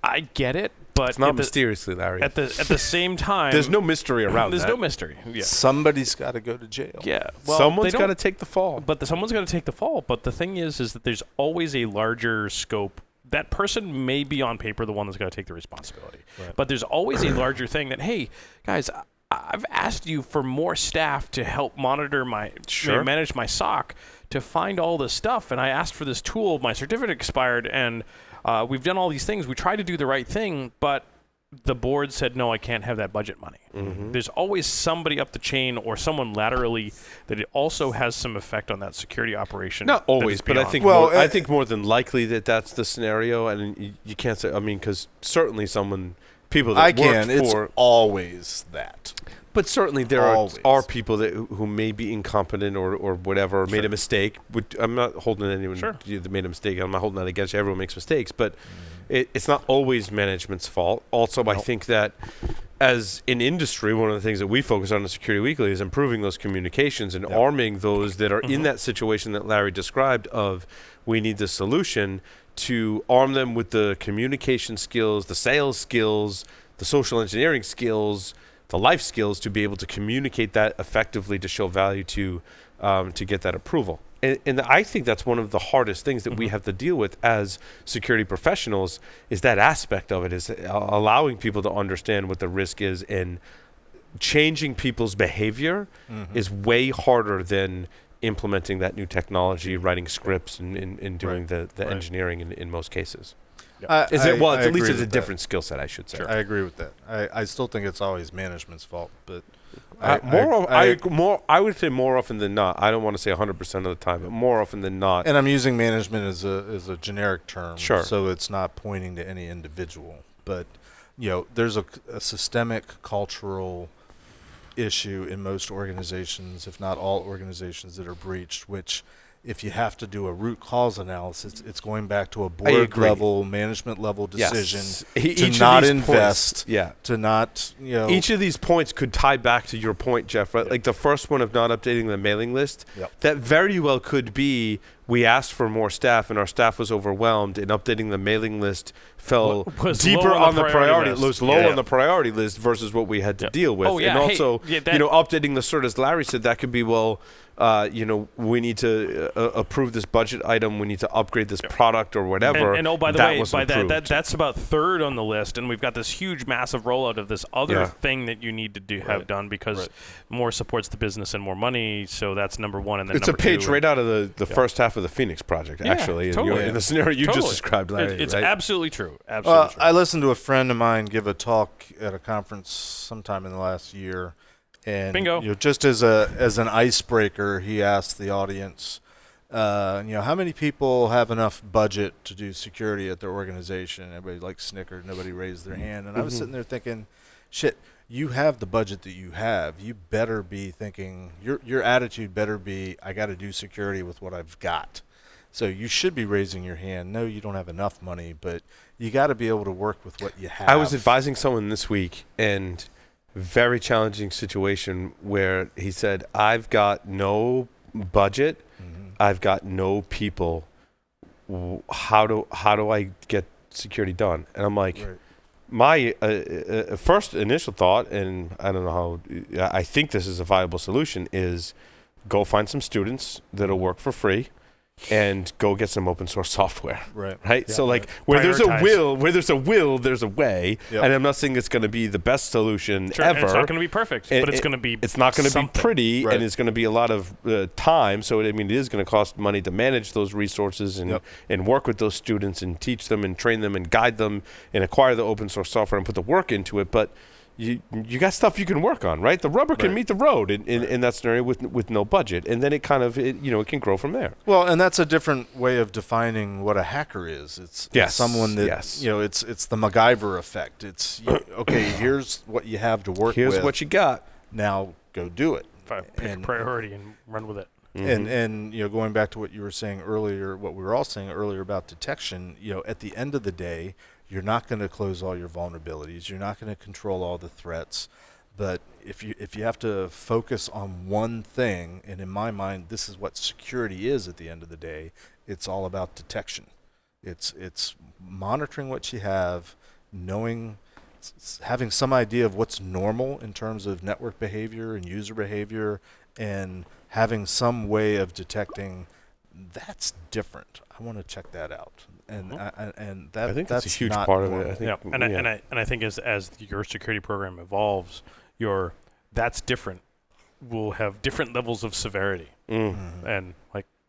I get it. But it's not mysteriously, Larry. At the same time, there's no mystery around that. There's no mystery. Yeah. Somebody's got to go to jail. Yeah. Well, someone's got to take the fall. But someone's got to take the fall. But the thing is that there's always a larger scope. That person may be on paper the one that's got to take the responsibility. Right. But there's always a larger thing that, hey, guys, I've asked you for more staff to help monitor manage my SOC, to find all this stuff, and I asked for this tool. My certificate expired, and we've done all these things. We tried to do the right thing, but the board said, no, I can't have that budget money. There's always somebody up the chain or someone laterally that it also has some effect on that security operation. Not always, but I think I think more than likely that's the scenario, and you can't say, I mean, because certainly people that it's always that. But certainly there are people who may be incompetent or whatever, made a mistake. I'm not holding anyone that made a mistake. I'm not holding that against you. Everyone makes mistakes. But it's not always management's fault. Also, I think that as an industry, one of the things that we focus on in Security Weekly is improving those communications and arming those that are in that situation that Larry described of we need the solution to arm them with the communication skills, the sales skills, the social engineering skills, the life skills to be able to communicate that effectively to show value to get that approval. And I think that's one of the hardest things that we have to deal with as security professionals is that aspect of it, is allowing people to understand what the risk is, and changing people's behavior is way harder than implementing that new technology, writing scripts, and doing the engineering in most cases. At least it's a different skill set, I should say. Sure. I agree with that. I still think it's always management's fault, but I would say more often than not. I don't want to say 100% of the time, but more often than not. And I'm using management as a generic term, sure. So it's not pointing to any individual. But there's a systemic cultural issue in most organizations, if not all organizations, that are breached, which, if you have to do a root cause analysis, it's going back to a board level, management level decision to not invest, to not, Each of these points could tie back to your point, Jeff, right? Like the first one of not updating the mailing list, that very well could be we asked for more staff and our staff was overwhelmed, and updating the mailing list fell deeper on the priority list. It was low on the priority list versus what we had to deal with. And also, updating the cert, as Larry said, that could be, we need to approve this budget item. We need to upgrade this product or whatever. And by the way, that's about third on the list, and we've got this huge, massive rollout of this other thing that you need to have done because more supports the business and more money. So that's number one, and then it's number a page two, right out of the first half of the Phoenix Project, actually. Totally. In the scenario you just described, Larry. It's absolutely true. Absolutely true. I listened to a friend of mine give a talk at a conference sometime in the last year. And bingo. Just as an icebreaker, he asked the audience, how many people have enough budget to do security at their organization? Everybody snickered. Nobody raised their hand. And I was sitting there thinking, shit, you have the budget that you have. You better be thinking, your attitude better be, I got to do security with what I've got. So you should be raising your hand. No, you don't have enough money, but you got to be able to work with what you have. I was advising someone this week, and very challenging situation where he said, I've got no budget, I've got no people, how do I get security done? And I'm like, my first initial thought, and I don't know how, I think this is a viable solution, is go find some students that'll work for free and go get some open source software. Right. Yeah, so where there's a will, there's a way. Yep. And I'm not saying it's going to be the best solution ever. And it's not going to be perfect, but it's going to be It's not going to be pretty, and it's going to be a lot of time. So it is going to cost money to manage those resources and work with those students and teach them and train them and guide them and acquire the open source software and put the work into it. But you got stuff you can work on, right? The rubber can meet the road in that scenario with no budget, and then it can grow from there. Well, and that's a different way of defining what a hacker is. It's someone that it's the MacGyver effect. It's okay. Here's what you have to work with. Here's what you got. Now go do it. Pick priority and run with it. And going back to what you were saying earlier, what we were all saying earlier about detection. At the end of the day, you're not going to close all your vulnerabilities. You're not going to control all the threats. But if you have to focus on one thing, and in my mind, this is what security is at the end of the day, it's all about detection. It's monitoring what you have, having some idea of what's normal in terms of network behavior and user behavior, and having some way of detecting that's different. I want to check that out. And I think that's a huge part of it. I think, and I think as your security program evolves, that's different will have different levels of severity. And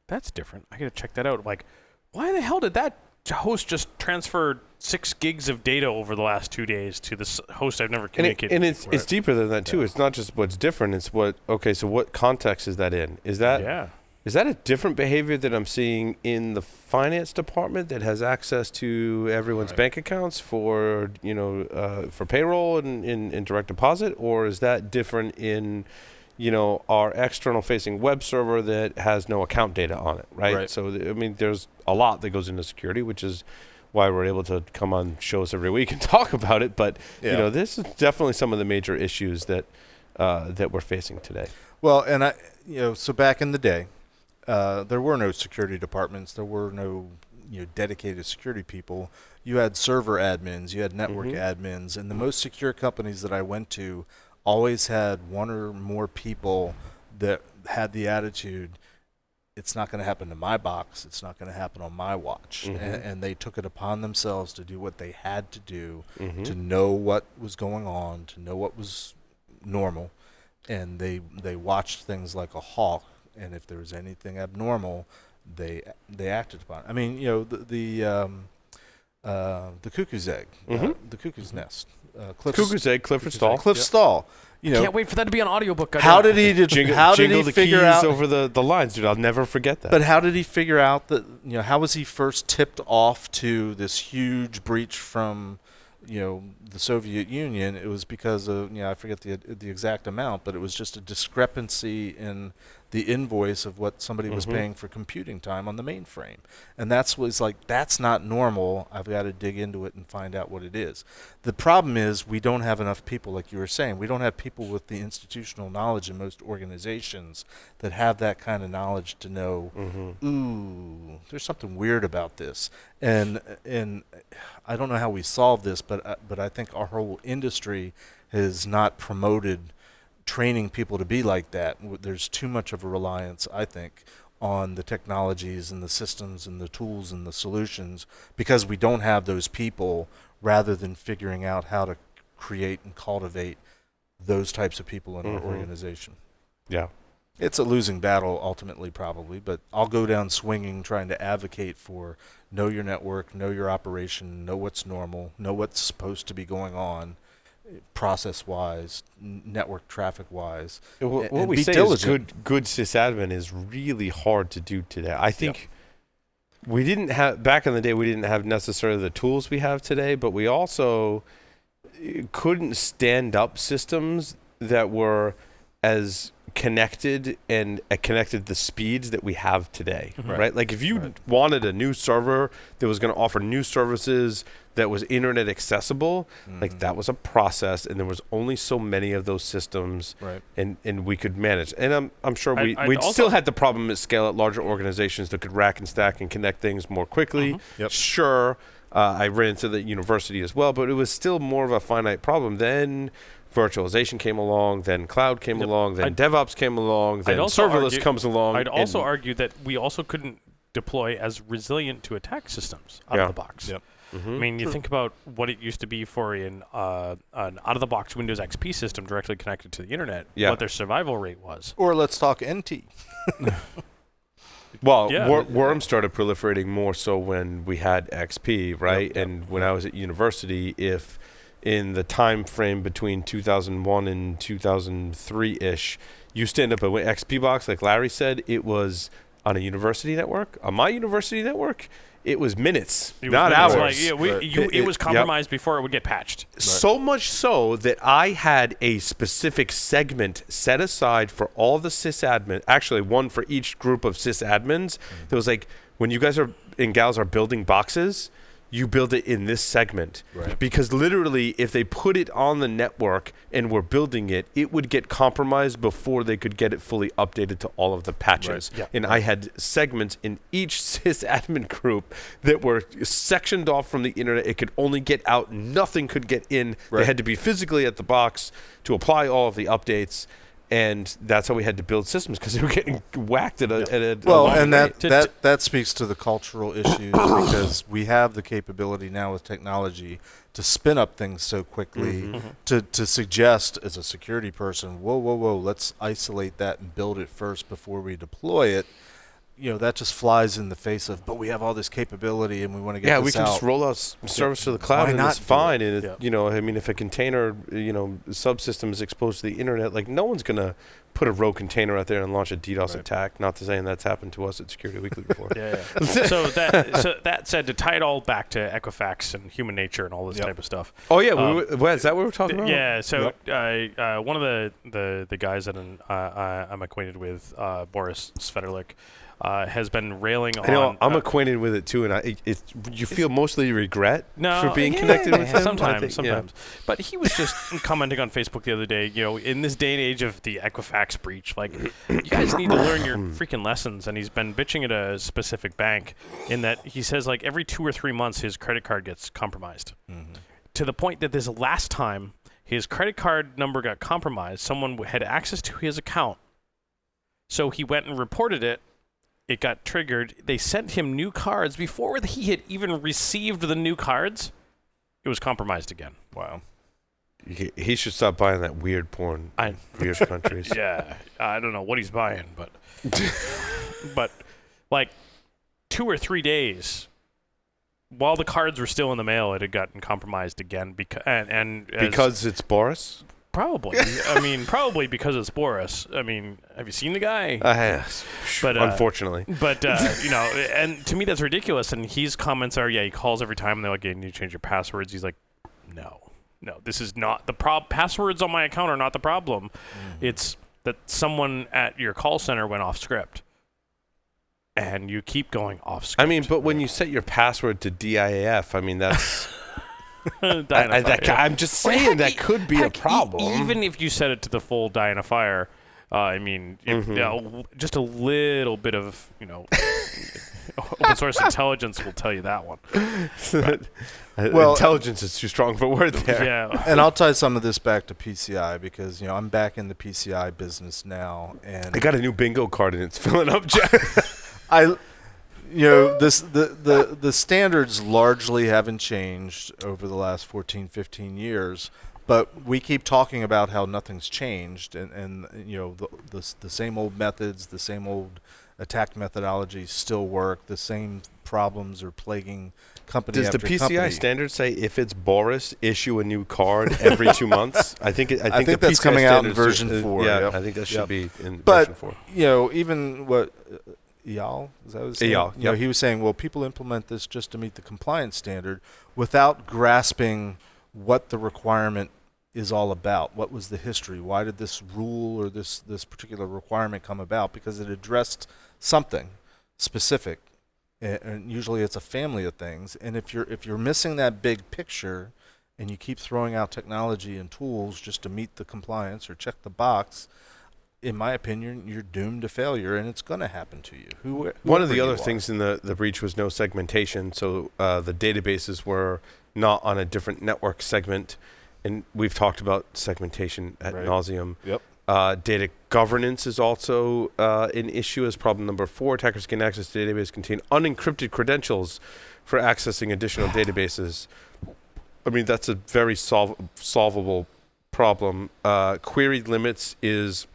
that's different. I got to check that out. Why the hell did that host just transfer 6 gigs of data over the last 2 days to this host I've never communicated with? And it's deeper than that too. It's not just what's different. It's so what context is that in? Is that a different behavior that I'm seeing in the finance department that has access to everyone's bank accounts for payroll and direct deposit, or is that different in our external facing web server that has no account data on it, right? So there's a lot that goes into security, which is why we're able to come on shows every week and talk about it. But this is definitely some of the major issues that we're facing today. Well, and so back in the day, there were no security departments. There were no dedicated security people. You had server admins, you had network admins, and the most secure companies that I went to always had one or more people that had the attitude, it's not going to happen to my box, it's not going to happen on my watch. And they took it upon themselves to do what they had to do to know what was going on, to know what was normal, and they watched things like a hawk, and if there was anything abnormal, they acted upon it. I mean, the cuckoo's egg, the cuckoo's nest, Cuckoo's egg, Clifford Stall. Cliff Stall. Can't wait for that to be an audiobook. How did he Jingle the figure keys out over the lines, dude? I'll never forget that. But how did he figure out that? How was he first tipped off to this huge breach from, the Soviet Union? It was because of I forget the exact amount, but it was just a discrepancy in the invoice of what somebody was paying for computing time on the mainframe, and that's not normal. I've got to dig into it and find out what it is. The problem is we don't have enough people, like you were saying. We don't have people with the institutional knowledge in most organizations that have that kind of knowledge to know, ooh, there's something weird about this, and I don't know how we solve this, but I think our whole industry has not promoted training people to be like that. There's too much of a reliance, I think, on the technologies and the systems and the tools and the solutions because we don't have those people, rather than figuring out how to create and cultivate those types of people in our organization. Yeah. It's a losing battle ultimately, probably, but I'll go down swinging trying to advocate for know your network, know your operation, know what's normal, know what's supposed to be going on, process-wise, network traffic-wise. What we say diligent. Is good sysadmin is really hard to do today. I think we didn't have, back in the day, we didn't have necessarily the tools we have today, but we also couldn't stand up systems that were as connected and connected the speeds that we have today, right? Like if you wanted a new server that was going to offer new services that was internet accessible, like that was a process, and there was only so many of those systems, and we could manage. And I'm sure we'd still had the problem at scale at larger organizations that could rack and stack and connect things more quickly. Sure, I ran into the university as well, but it was still more of a finite problem. Then virtualization came along, then cloud came along, then DevOps came along, then serverless comes along. I'd also argue that we also couldn't deploy as resilient to attack systems out of the box. I mean, you think about what it used to be for an out-of-the-box Windows XP system directly connected to the internet, what their survival rate was. Or let's talk anty. Well, worms started proliferating more so when we had XP, right? And when I was at university, if in the time frame between 2001 and 2003-ish, you stand up an XP box, like Larry said, it was on a university network. On my university network, it was minutes, not hours. Like, it was compromised before it would get patched. So much so that I had a specific segment set aside for all the sysadmin, actually one for each group of sysadmins. That was like, when you guys and gals are building boxes, you build it in this segment. Because literally, if they put it on the network and were building it, it would get compromised before they could get it fully updated to all of the patches. And I had segments in each sysadmin group that were sectioned off from the internet. It could only get out. Nothing could get in. They had to be physically at the box to apply all of the updates. And that's how we had to build systems, because they were getting whacked at a and that speaks to the cultural issues, because we have the capability now with technology to spin up things so quickly, to suggest as a security person, whoa, let's isolate that and build it first before we deploy it. That just flies in the face of, but we have all this capability and we want to get this out. Yeah, we can just roll out service to the cloud and it's fine. And, I mean, if a container, subsystem is exposed to the internet, like no one's going to put a rogue container out there and launch a DDoS attack. Not to say that's happened to us at Security Weekly before. So that said, to tie it all back to Equifax and human nature and all this type of stuff. Oh, yeah. Is that what we're talking about? Yeah. So one of the guys that I'm acquainted with, Boris Svederlik, has been railing on. I know, I'm acquainted with it too, and you feel mostly regret for being connected with him. Sometimes. But he was just commenting on Facebook the other day. In this day and age of the Equifax Equifax breach. Like, you guys need to learn your freaking lessons. And he's been bitching at a specific bank in that he says, like, every 2 or 3 months his credit card gets compromised. To the point that this last time his credit card number got compromised, someone had access to his account. So he went and reported it. It got triggered. They sent him new cards. Before he had even received the new cards, it was compromised again. Wow. He should stop buying that weird porn. Weird countries. Yeah. I don't know what he's buying, but but like 2 or 3 days while the cards were still in the mail, it had gotten compromised again because it's Boris? Probably. I mean, probably because it's Boris. I mean, have you seen the guy? Yes. But unfortunately. But and to me that's ridiculous. And his comments are, he calls every time and they're like, you need to change your passwords. He's like, no, this is not the problem. Passwords on my account are not the problem. It's that someone at your call center went off script. And you keep going off script. I mean, but when you set your password to DIAF, I mean, that's... I'm just saying that could be a problem. Even if you set it to the full die in a fire, I mean, just a little bit of, open source intelligence will tell you that one. Well, intelligence is too strong of a word there. Yeah. And I'll tie some of this back to PCI because, I'm back in the PCI business now. And I got a new bingo card and it's filling up, Jeff. the standards largely haven't changed over the last 14, 15 years, but we keep talking about how nothing's changed, and the same old methods, the same old attack methodologies still work. The same problems are plaguing company after company. Does the PCI standard say if it's Boris, issue a new card every 2 months? I think that's coming out in version 4. Yeah, yep. I think that should be in version 4. Even what... Eyal, is that what Eyal, yep. He was saying, well, people implement this just to meet the compliance standard without grasping what the requirement is all about. What was the history? Why did this rule or this particular requirement come about? Because it addressed something specific, and usually it's a family of things. And if you're missing that big picture, and you keep throwing out technology and tools just to meet the compliance or check the box, in my opinion, you're doomed to failure, and it's going to happen to you. One of the other things in the breach was no segmentation, so the databases were not on a different network segment, and we've talked about segmentation ad nauseum. Yep. Data governance is also an issue as problem number 4. Attackers gain access to databases contain unencrypted credentials for accessing additional databases. I mean, that's a very solvable problem. Query limits is...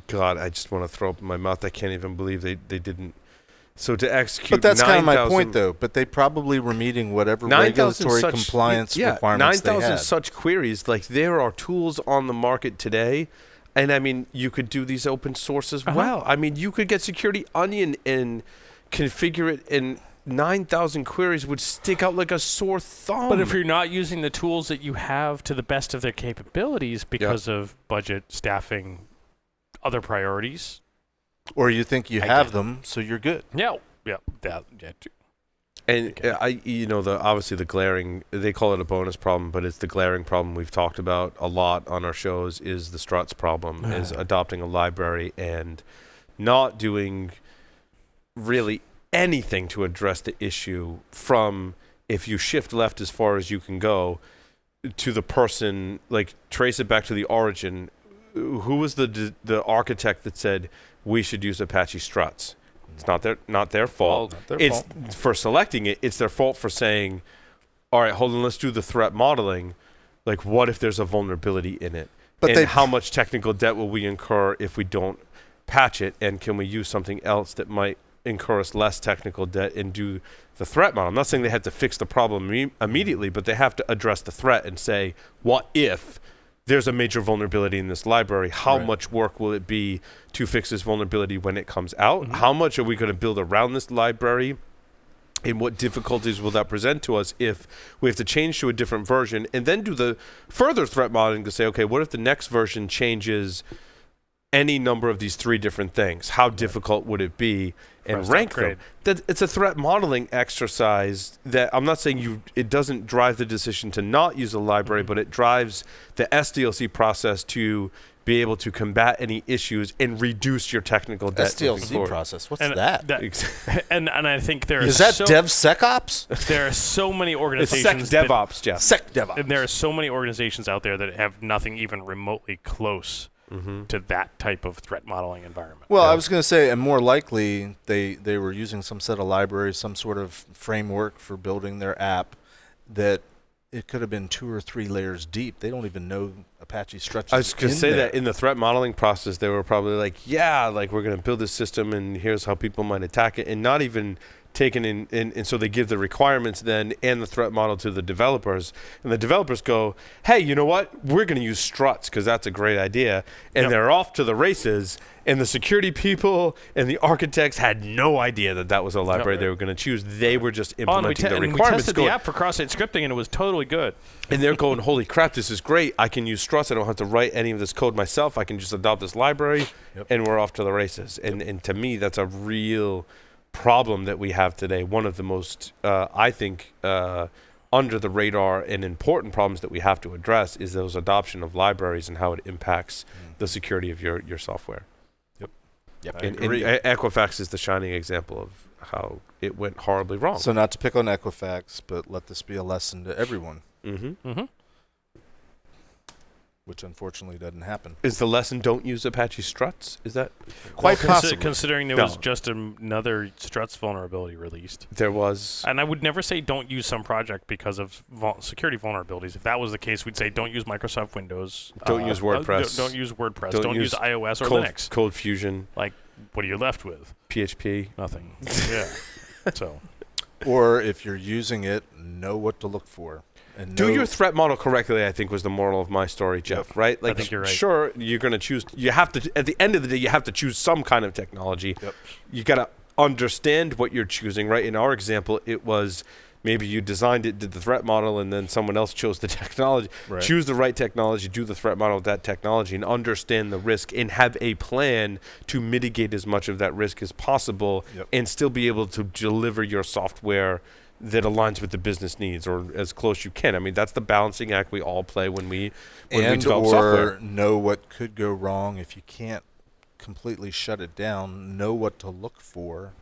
God, I just want to throw up in my mouth. I can't even believe they didn't. So to execute, but that's kind of my point, though. But they probably were meeting whatever regulatory compliance requirements they had. 9,000 such queries. Like, there are tools on the market today, and I mean, you could do these open source as well. I mean, you could get Security Onion and configure it, and 9,000 queries would stick out like a sore thumb. But if you're not using the tools that you have to the best of their capabilities because of budget, staffing, other priorities, or you think you have them, so you're good. And obviously the glaring, they call it a bonus problem, but it's the glaring problem we've talked about a lot on our shows, is the struts problem, is adopting a library and not doing really anything to address the issue from, if you shift left as far as you can go, to the person, like trace it back to the origin. Who was the architect that said we should use Apache struts? It's not their fault. It's for selecting it. It's their fault for saying, all right, hold on, let's do the threat modeling. Like, what if there's a vulnerability in it? And how much technical debt will we incur if we don't patch it? And can we use something else that might incur us less technical debt and do the threat model? I'm not saying they have to fix the problem immediately, but they have to address the threat and say, what if there's a major vulnerability in this library? How much work will it be to fix this vulnerability when it comes out? How much are we going to build around this library? And what difficulties will that present to us if we have to change to a different version? And then do the further threat modeling to say, okay, what if the next version changes any number of these 3 different things. How difficult would it be? And rank them. It's a threat modeling exercise that I'm not saying it doesn't drive the decision to not use a library, but it drives the SDLC process to be able to combat any issues and reduce your technical debt. SDLC process. What's that? And I think there is that DevSecOps? There are so many organizations. SecDevOps, Jeff. SecDevOps. And there are so many organizations out there that have nothing even remotely close to that type of threat modeling environment. Well, I was going to say, and more likely, they were using some set of libraries, some sort of framework for building their app that it could have been 2 or 3 layers deep. They don't even know Apache Struts. I was going to say that in the threat modeling process, they were probably like, we're going to build this system, and here's how people might attack it, and not even taken in, and so they give the requirements then and the threat model to the developers, and the developers go, hey, you know what, we're going to use struts because that's a great idea, and they're off to the races, and the security people and the architects had no idea that was a library they were going to choose. They were just implementing the requirements. And we tested the app for cross-site scripting, and it was totally good. And they're going, holy crap, this is great. I can use struts. I don't have to write any of this code myself. I can just adopt this library, and we're off to the races. And to me, that's a real problem that we have today. One of the most, I think, under the radar and important problems that we have to address is those adoption of libraries and how it impacts the security of your software. Yep. And Equifax is the shining example of how it went horribly wrong. So not to pick on Equifax, but let this be a lesson to everyone. Which unfortunately doesn't happen. Is the lesson don't use Apache struts? Is that quite possible? Considering there was just another struts vulnerability released. There was. And I would never say don't use some project because of security vulnerabilities. If that was the case, we'd say don't use Microsoft Windows. Don't use WordPress. Don't use WordPress. Don't use iOS or Linux. Code Fusion. Like, what are you left with? PHP. Nothing. Yeah. So. Or if you're using it, know what to look for. And do your threat model correctly, I think, was the moral of my story, Jeff, right? Like, I think you're right. Sure, you're going to choose. You have to, at the end of the day, you have to choose some kind of technology. You got to understand what you're choosing, right? In our example, it was maybe you designed it, did the threat model, and then someone else chose the technology. Right. Choose the right technology, do the threat model with that technology, and understand the risk, and have a plan to mitigate as much of that risk as possible, and still be able to deliver your software that aligns with the business needs, or as close you can. I mean, that's the balancing act we all play when we develop software. Know what could go wrong. If you can't completely shut it down, know what to look for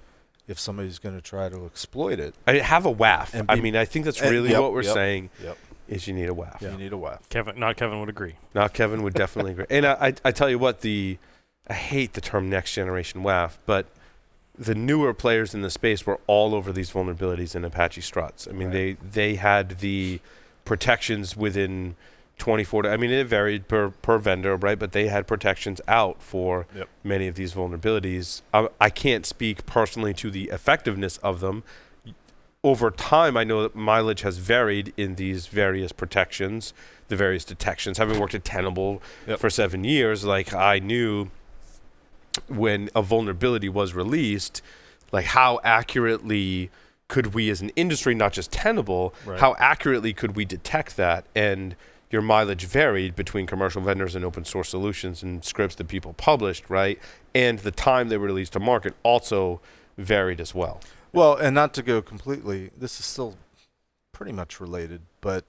if somebody's going to try to exploit it. I have a WAF. I mean, I think that's really what we're saying is you need a WAF. You need a WAF. Kevin would agree. Kevin would definitely agree. And I tell you what, I hate the term next generation WAF, but the newer players in the space were all over these vulnerabilities in Apache struts. I mean, they had the protections within 24. I mean, it varied per vendor, right? But they had protections out for many of these vulnerabilities. I can't speak personally to the effectiveness of them. Over time, I know that mileage has varied in these various protections, the various detections. Having worked at Tenable for 7 years, like, I knew when a vulnerability was released, like, how accurately could we as an industry, not just Tenable, how accurately could we detect that? And your mileage varied between commercial vendors and open source solutions and scripts that people published, right? And the time they were released to market also varied as well. Well, and not to go completely, this is still pretty much related, but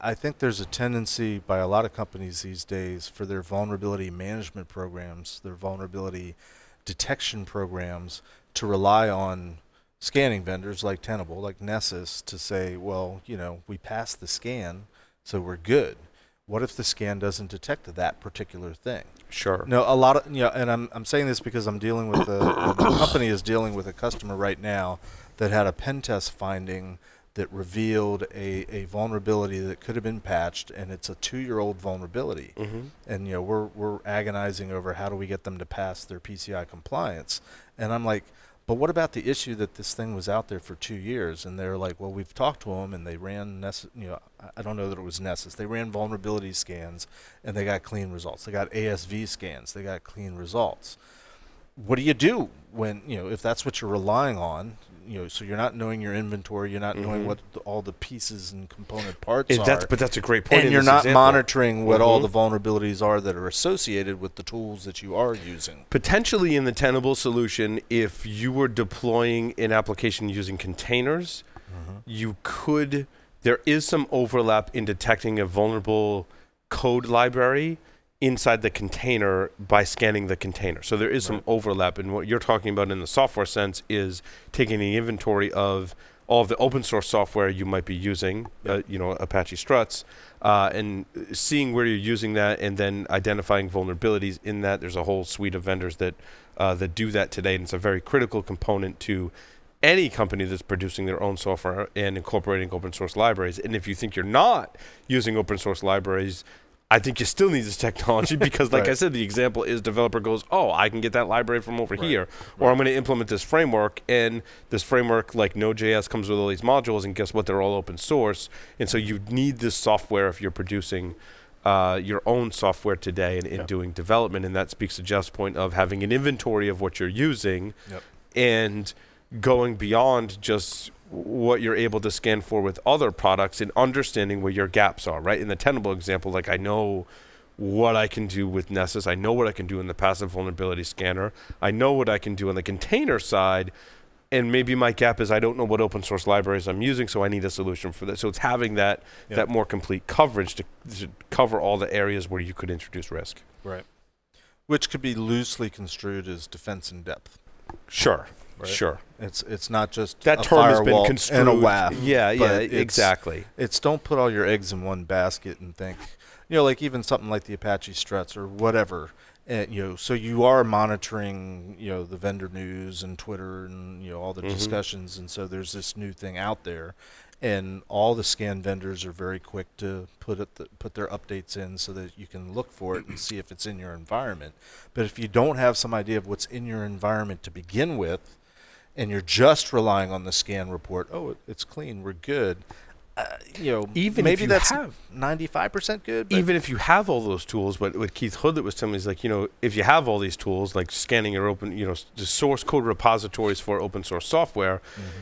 I think there's a tendency by a lot of companies these days for their vulnerability management programs, their vulnerability detection programs, to rely on scanning vendors like Tenable, like Nessus, to say, well, you know, we passed the scan, so we're good. What if the scan doesn't detect that particular thing? Sure. No, a lot of, you know, and I'm saying this because I'm dealing with the company is dealing with a customer right now that had a pen test finding that revealed a vulnerability that could have been patched, and it's a 2-year-old vulnerability. And, you know, we're agonizing over how do we get them to pass their PCI compliance. And I'm like, but what about the issue that this thing was out there for 2 years? And they're like, well, we've talked to them, and they ran, I don't know that it was Nessus. They ran vulnerability scans, and they got clean results. They got ASV scans. They got clean results. What do you do when if that's what you're relying on, so you're not knowing your inventory, you're not knowing what all the pieces and component parts are. But that's a great point. And you're not monitoring what all the vulnerabilities are that are associated with the tools that you are using. Potentially in the tenable solution, if you were deploying an application using containers, there is some overlap in detecting a vulnerable code library inside the container by scanning the container. So there is some overlap, and what you're talking about in the software sense is taking the inventory of all of the open source software you might be using, Apache struts, and seeing where you're using that, and then identifying vulnerabilities in that. There's a whole suite of vendors that do that today, and it's a very critical component to any company that's producing their own software and incorporating open source libraries. And if you think you're not using open source libraries, I think you still need this technology because, like I said, the example is developer goes, oh, I can get that library from over here, or I'm going to implement this framework, and this framework, like Node.js, comes with all these modules, and guess what? They're all open source. And so you need this software if you're producing your own software today and doing development. And that speaks to Jeff's point of having an inventory of what you're using and going beyond just what you're able to scan for with other products and understanding where your gaps are, right? In the Tenable example, like I know what I can do with Nessus. I know what I can do in the passive vulnerability scanner. I know what I can do on the container side. And maybe my gap is I don't know what open source libraries I'm using, so I need a solution for that. So it's having that more complete coverage to cover all the areas where you could introduce risk. Right. Which could be loosely construed as defense in depth. Sure. Right? Sure. It's not just that a term has been firewall construed. and a WAF. Yeah, exactly. It's don't put all your eggs in one basket and think, like even something like the Apache struts or whatever. And, so you are monitoring, the vendor news and Twitter and all the discussions, and so there's this new thing out there, and all the scan vendors are very quick to put their updates in so that you can look for it and see if it's in your environment. But if you don't have some idea of what's in your environment to begin with, and you're just relying on the scan report, it's clean, we're good. Even maybe if that's have 95% good. Even if you have all those tools, but what Keith Hoodlet was telling me is like, if you have all these tools, like scanning your open, the source code repositories for open source software,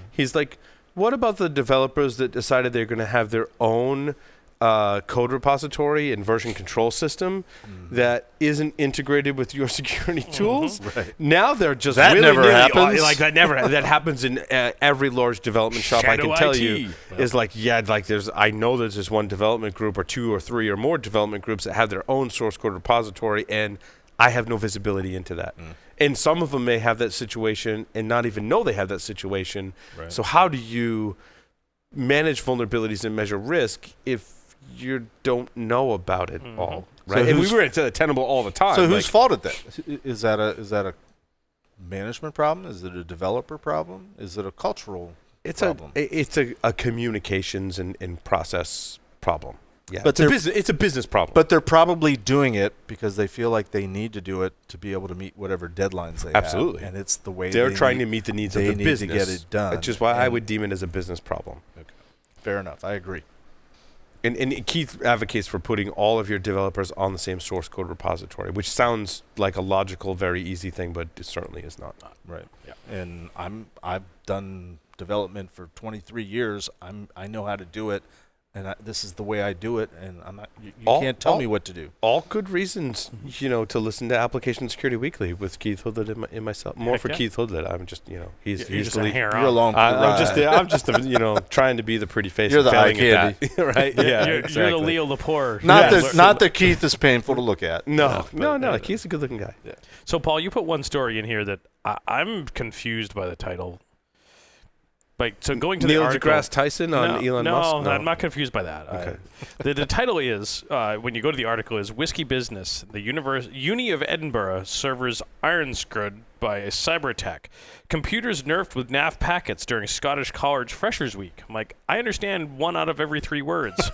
he's like, what about the developers that decided they're going to have their own code repository and version control system that isn't integrated with your security tools? Right. Now they're just that willy-nilly, never happens. like that happens in every large development shop. Shadow I can tell IT. you is like I know there's this one development group or two or three or more development groups that have their own source code repository, and I have no visibility into that. And some of them may have that situation and not even know they have that situation. Right. So how do you manage vulnerabilities and measure risk if you don't know about it all, right? So and we were at Tenable all the time. So whose fault is that? Is that a management problem? Is it a developer problem? Is it a cultural problem? It's a communications and process problem. Yeah, but it's a business problem. But they're probably doing it because they feel like they need to do it to be able to meet whatever deadlines they Absolutely. have. And it's the way they're trying to meet the needs of the business. They need to get it done. Which is why I would deem it as a business problem. Okay. Fair enough. I agree. And Keith advocates for putting all of your developers on the same source code repository, which sounds like a logical, very easy thing, but it certainly is not. Right. Yeah. And I've done development for 23 years. I know how to do it, and this is the way I do it. And I'm not. You can't tell me what to do. All good reasons, to listen to Application Security Weekly with Keith Hoodlet and myself. More for Keith Hoodlet. I'm just, he's just the a lead. hair You're on. along for the ride. I'm just trying to be the pretty face. You're and the eye failing at candy. that, right? Yeah, You're exactly. the Leo Lepore. Not that Keith is painful to look at. No. Keith's a good-looking guy. Yeah. So, Paul, you put one story in here that I'm confused by the title. So going to Neil the article, deGrasse Tyson on Elon Musk? No, I'm not confused by that. Okay. The title is, when you go to the article, is Whiskey Business. The Uni of Edinburgh servers iron screwed by a cyber attack. Computers nerfed with NAF packets during Scottish College Freshers Week. I'm like, I understand 1 out of every 3 words.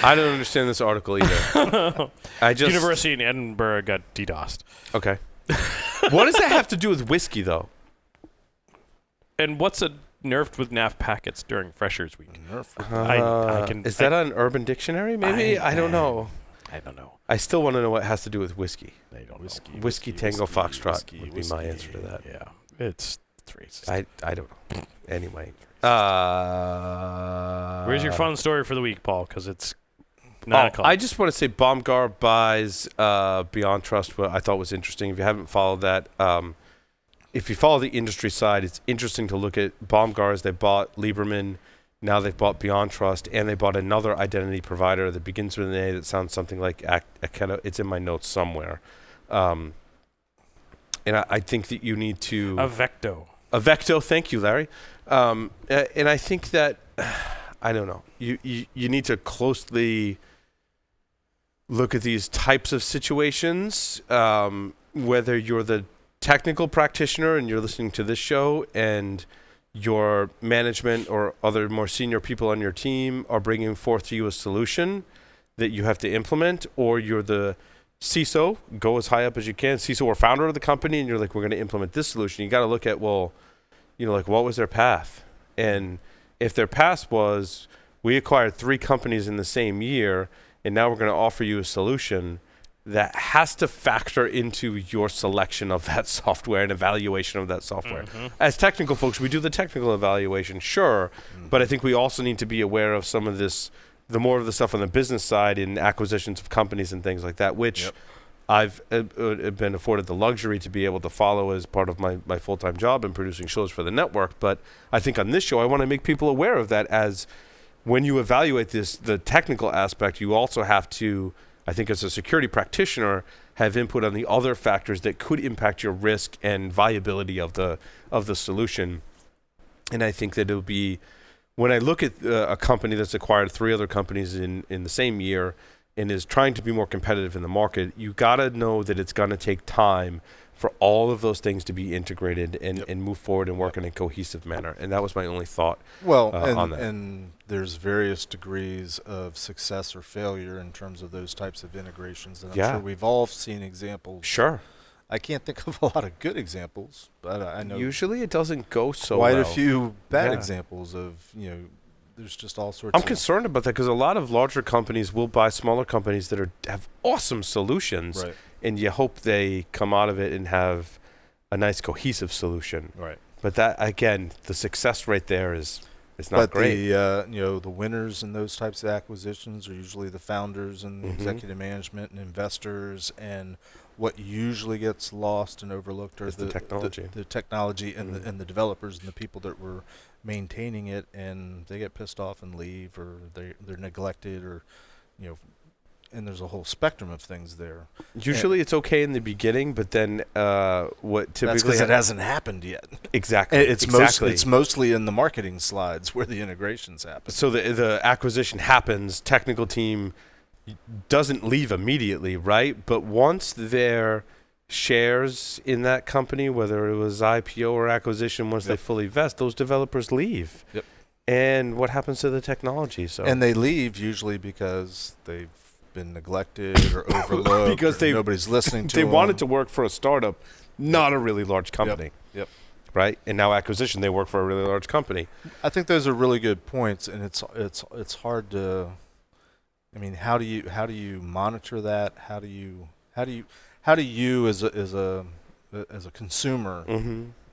I don't understand this article either. University in Edinburgh got DDoSed. Okay. What does that have to do with whiskey, though? And what's a nerfed with NAF packets during Freshers Week? Nerf. I can. Is that on Urban Dictionary? Maybe I don't know. I don't know. I still want to know what it has to do with whiskey. They don't know. Whiskey Tango Foxtrot would be my answer to that. Yeah, it's racist. I don't know. Anyway. Where's your fun story for the week, Paul? Because it's 9 o'clock. I just want to say BombGar buys BeyondTrust, what I thought was interesting. If you haven't followed that, if you follow the industry side, it's interesting to look at BombGar as they bought Lieberman. Now they've bought BeyondTrust, and they bought another identity provider that begins with an A that sounds something like Akeda. It's in my notes somewhere. And I think that you need to... Avecto, thank you, Larry. And I think that, I don't know, you need to closely look at these types of situations, whether you're the technical practitioner and you're listening to this show and your management or other more senior people on your team are bringing forth to you a solution that you have to implement, or you're the CISO, go as high up as you can, CISO or founder of the company, and you're like, we're going to implement this solution. You got to look at, well, like, what was their path? And if their path was, we acquired 3 companies in the same year, and now we're going to offer you a solution, that has to factor into your selection of that software and evaluation of that software. Mm-hmm. As technical folks, we do the technical evaluation, sure, but I think we also need to be aware of some of this, the more of the stuff on the business side in acquisitions of companies and things like that, which I've been afforded the luxury to be able to follow as part of my full-time job in producing shows for the network. But I think on this show, I want to make people aware of that, as when you evaluate the technical aspect, you also have to, I think as a security practitioner, have input on the other factors that could impact your risk and viability of the solution. And I think that it'll be, when I look at a company that's acquired 3 other companies in the same year and is trying to be more competitive in the market, you got to know that it's going to take time for all of those things to be integrated and move forward and work in a cohesive manner. And that was my only thought on that. And there's various degrees of success or failure in terms of those types of integrations. And I'm sure we've all seen examples. Sure. I can't think of a lot of good examples, but I know usually it doesn't go so well. Quite a few bad examples of, there's just all sorts I'm concerned about that, because a lot of larger companies will buy smaller companies that have awesome solutions. Right. And you hope they come out of it and have a nice cohesive solution. Right. But that, again, the success rate there is not great. But the winners in those types of acquisitions are usually the founders and executive management and investors, and what usually gets lost and overlooked are the technology and the developers and the people that were maintaining it, and they get pissed off and leave, or they're neglected, or and there's a whole spectrum of things there. Usually it's okay in the beginning, but then what typically... That's because it hasn't happened yet. Exactly. It's mostly in the marketing slides where the integrations happen. So the acquisition happens, technical team doesn't leave immediately, right? But once their shares in that company, whether it was IPO or acquisition, once they fully vest, those developers leave. Yep. And what happens to the technology? And they leave usually because they've been neglected or overlooked, because nobody's listening to them. They wanted to work for a startup, not a really large company. Yep. Right? And now acquisition, they work for a really large company. I think those are really good points, and it's hard to, how do you monitor that? How do you as a consumer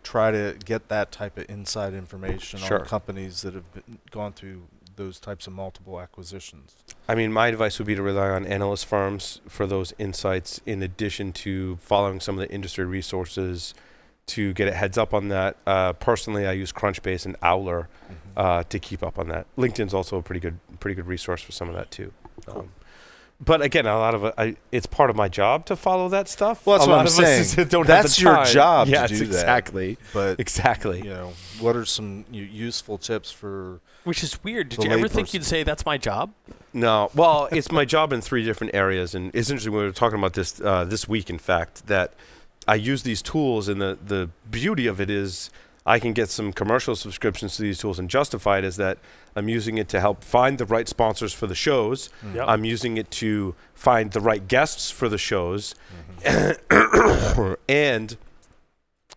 try to get that type of inside information on companies that have gone through those types of multiple acquisitions? My advice would be to rely on analyst firms for those insights, in addition to following some of the industry resources to get a heads up on that. Personally, I use Crunchbase and Owler to keep up on that. LinkedIn's also a pretty good resource for some of that too. Cool. But again, a lot of it, it's part of my job to follow that stuff. Well, that's what I'm saying. That's your job to do exactly. that. But exactly. What are some useful tips for? Which is weird. Did you ever think you'd say that's my job? No. Well, it's my job in 3 different areas, and it's interesting. We were talking about this this week, in fact, that I use these tools, and the beauty of it is I can get some commercial subscriptions to these tools and justify it as that I'm using it to help find the right sponsors for the shows. Yep. I'm using it to find the right guests for the shows. And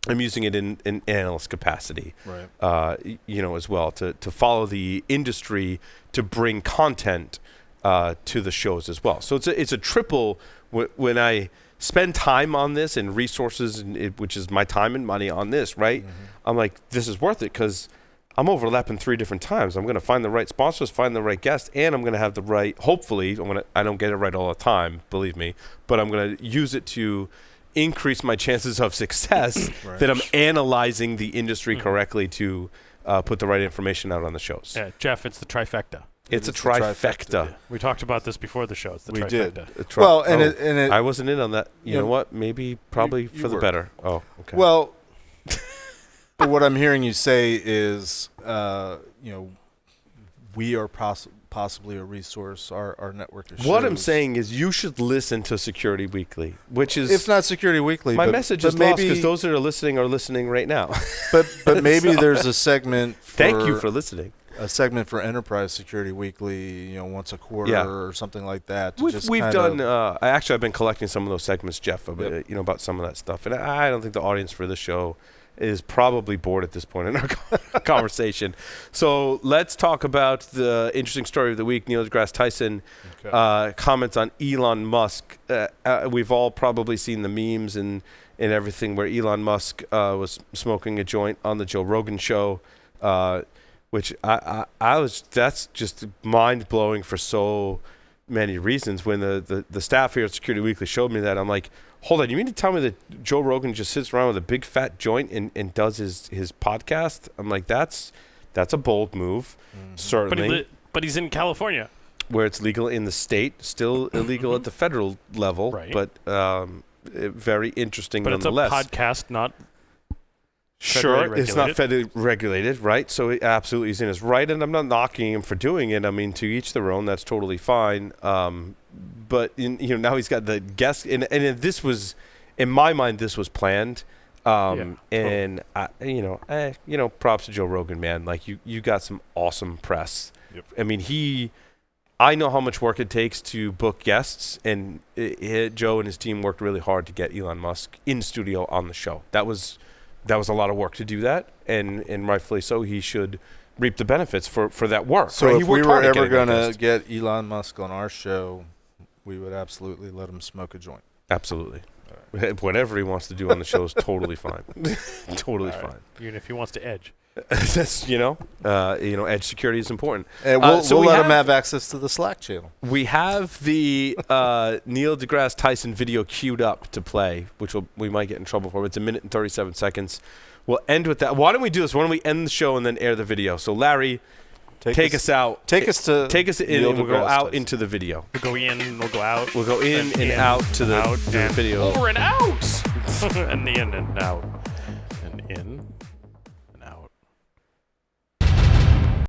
I'm using it in analyst capacity, right? As well, to follow the industry, to bring content to the shows as well. So it's a triple. When I spend time on this and resources, which is my time and money on this, right? Mm-hmm. I'm like, this is worth it because I'm overlapping 3 different times. I'm going to find the right sponsors, find the right guest, and I'm going to have the right, hopefully, I don't get it right all the time, believe me, but I'm going to use it to increase my chances of success right. that I'm analyzing the industry correctly to put the right information out on the shows. Yeah, Jeff, it's the trifecta. It's a trifecta. Yeah. We talked about this before the show. It's the trifecta. Did. Well, and I wasn't in on that. You know what? Probably you for the were. Better. Oh, okay. Well, but what I'm hearing you say is, we are possibly a resource. Our network is. What I'm saying is, you should listen to Security Weekly, which is, if not Security Weekly, my message is lost because those that are listening right now. But maybe there's a segment. Thank you for listening. A segment for Enterprise Security Weekly, once a quarter or something like that. We've done. I've been collecting some of those segments, Jeff, about some of that stuff, and I don't think the audience for this show is probably bored at this point in our conversation. So let's talk about the interesting story of the week. Neil deGrasse Tyson comments on Elon Musk. We've all probably seen the memes and everything where Elon Musk was smoking a joint on the Joe Rogan show. Which that's just mind blowing for so many reasons. When the staff here at Security Weekly showed me that, I'm like, hold on, you mean to tell me that Joe Rogan just sits around with a big fat joint and does his podcast? I'm like, that's a bold move, certainly. But he's in California, where it's legal in the state, still illegal at the federal level, right. But very interesting but nonetheless. But it's a podcast, not. Sure, it's not federally regulated, right? So it absolutely is in his right, and I'm not knocking him for doing it. I mean, to each their own. That's totally fine. But now he's got the guest, and this was, in my mind, this was planned. And props to Joe Rogan, man. Like you got some awesome press. Yep. I mean, I know how much work it takes to book guests, and Joe and his team worked really hard to get Elon Musk in studio on the show. That was a lot of work to do that, and rightfully so. He should reap the benefits for that work. So if we were ever going to get Elon Musk on our show, we would absolutely let him smoke a joint. Absolutely. Right. Whatever he wants to do on the show is totally fine. Totally fine. Even if he wants to edge. That's, edge security is important. And we'll let him have access to the Slack channel. We have the Neil deGrasse Tyson video queued up to play, which we might get in trouble for. It's 1 minute and 37 seconds. We'll end with that. Why don't we do this? Why don't we end the show and then air the video? So, Larry, take us out. Take us in, and we'll go out into the video. We'll go in, we'll go out. We'll go in and out to the video. Over and out! And in and out. And in.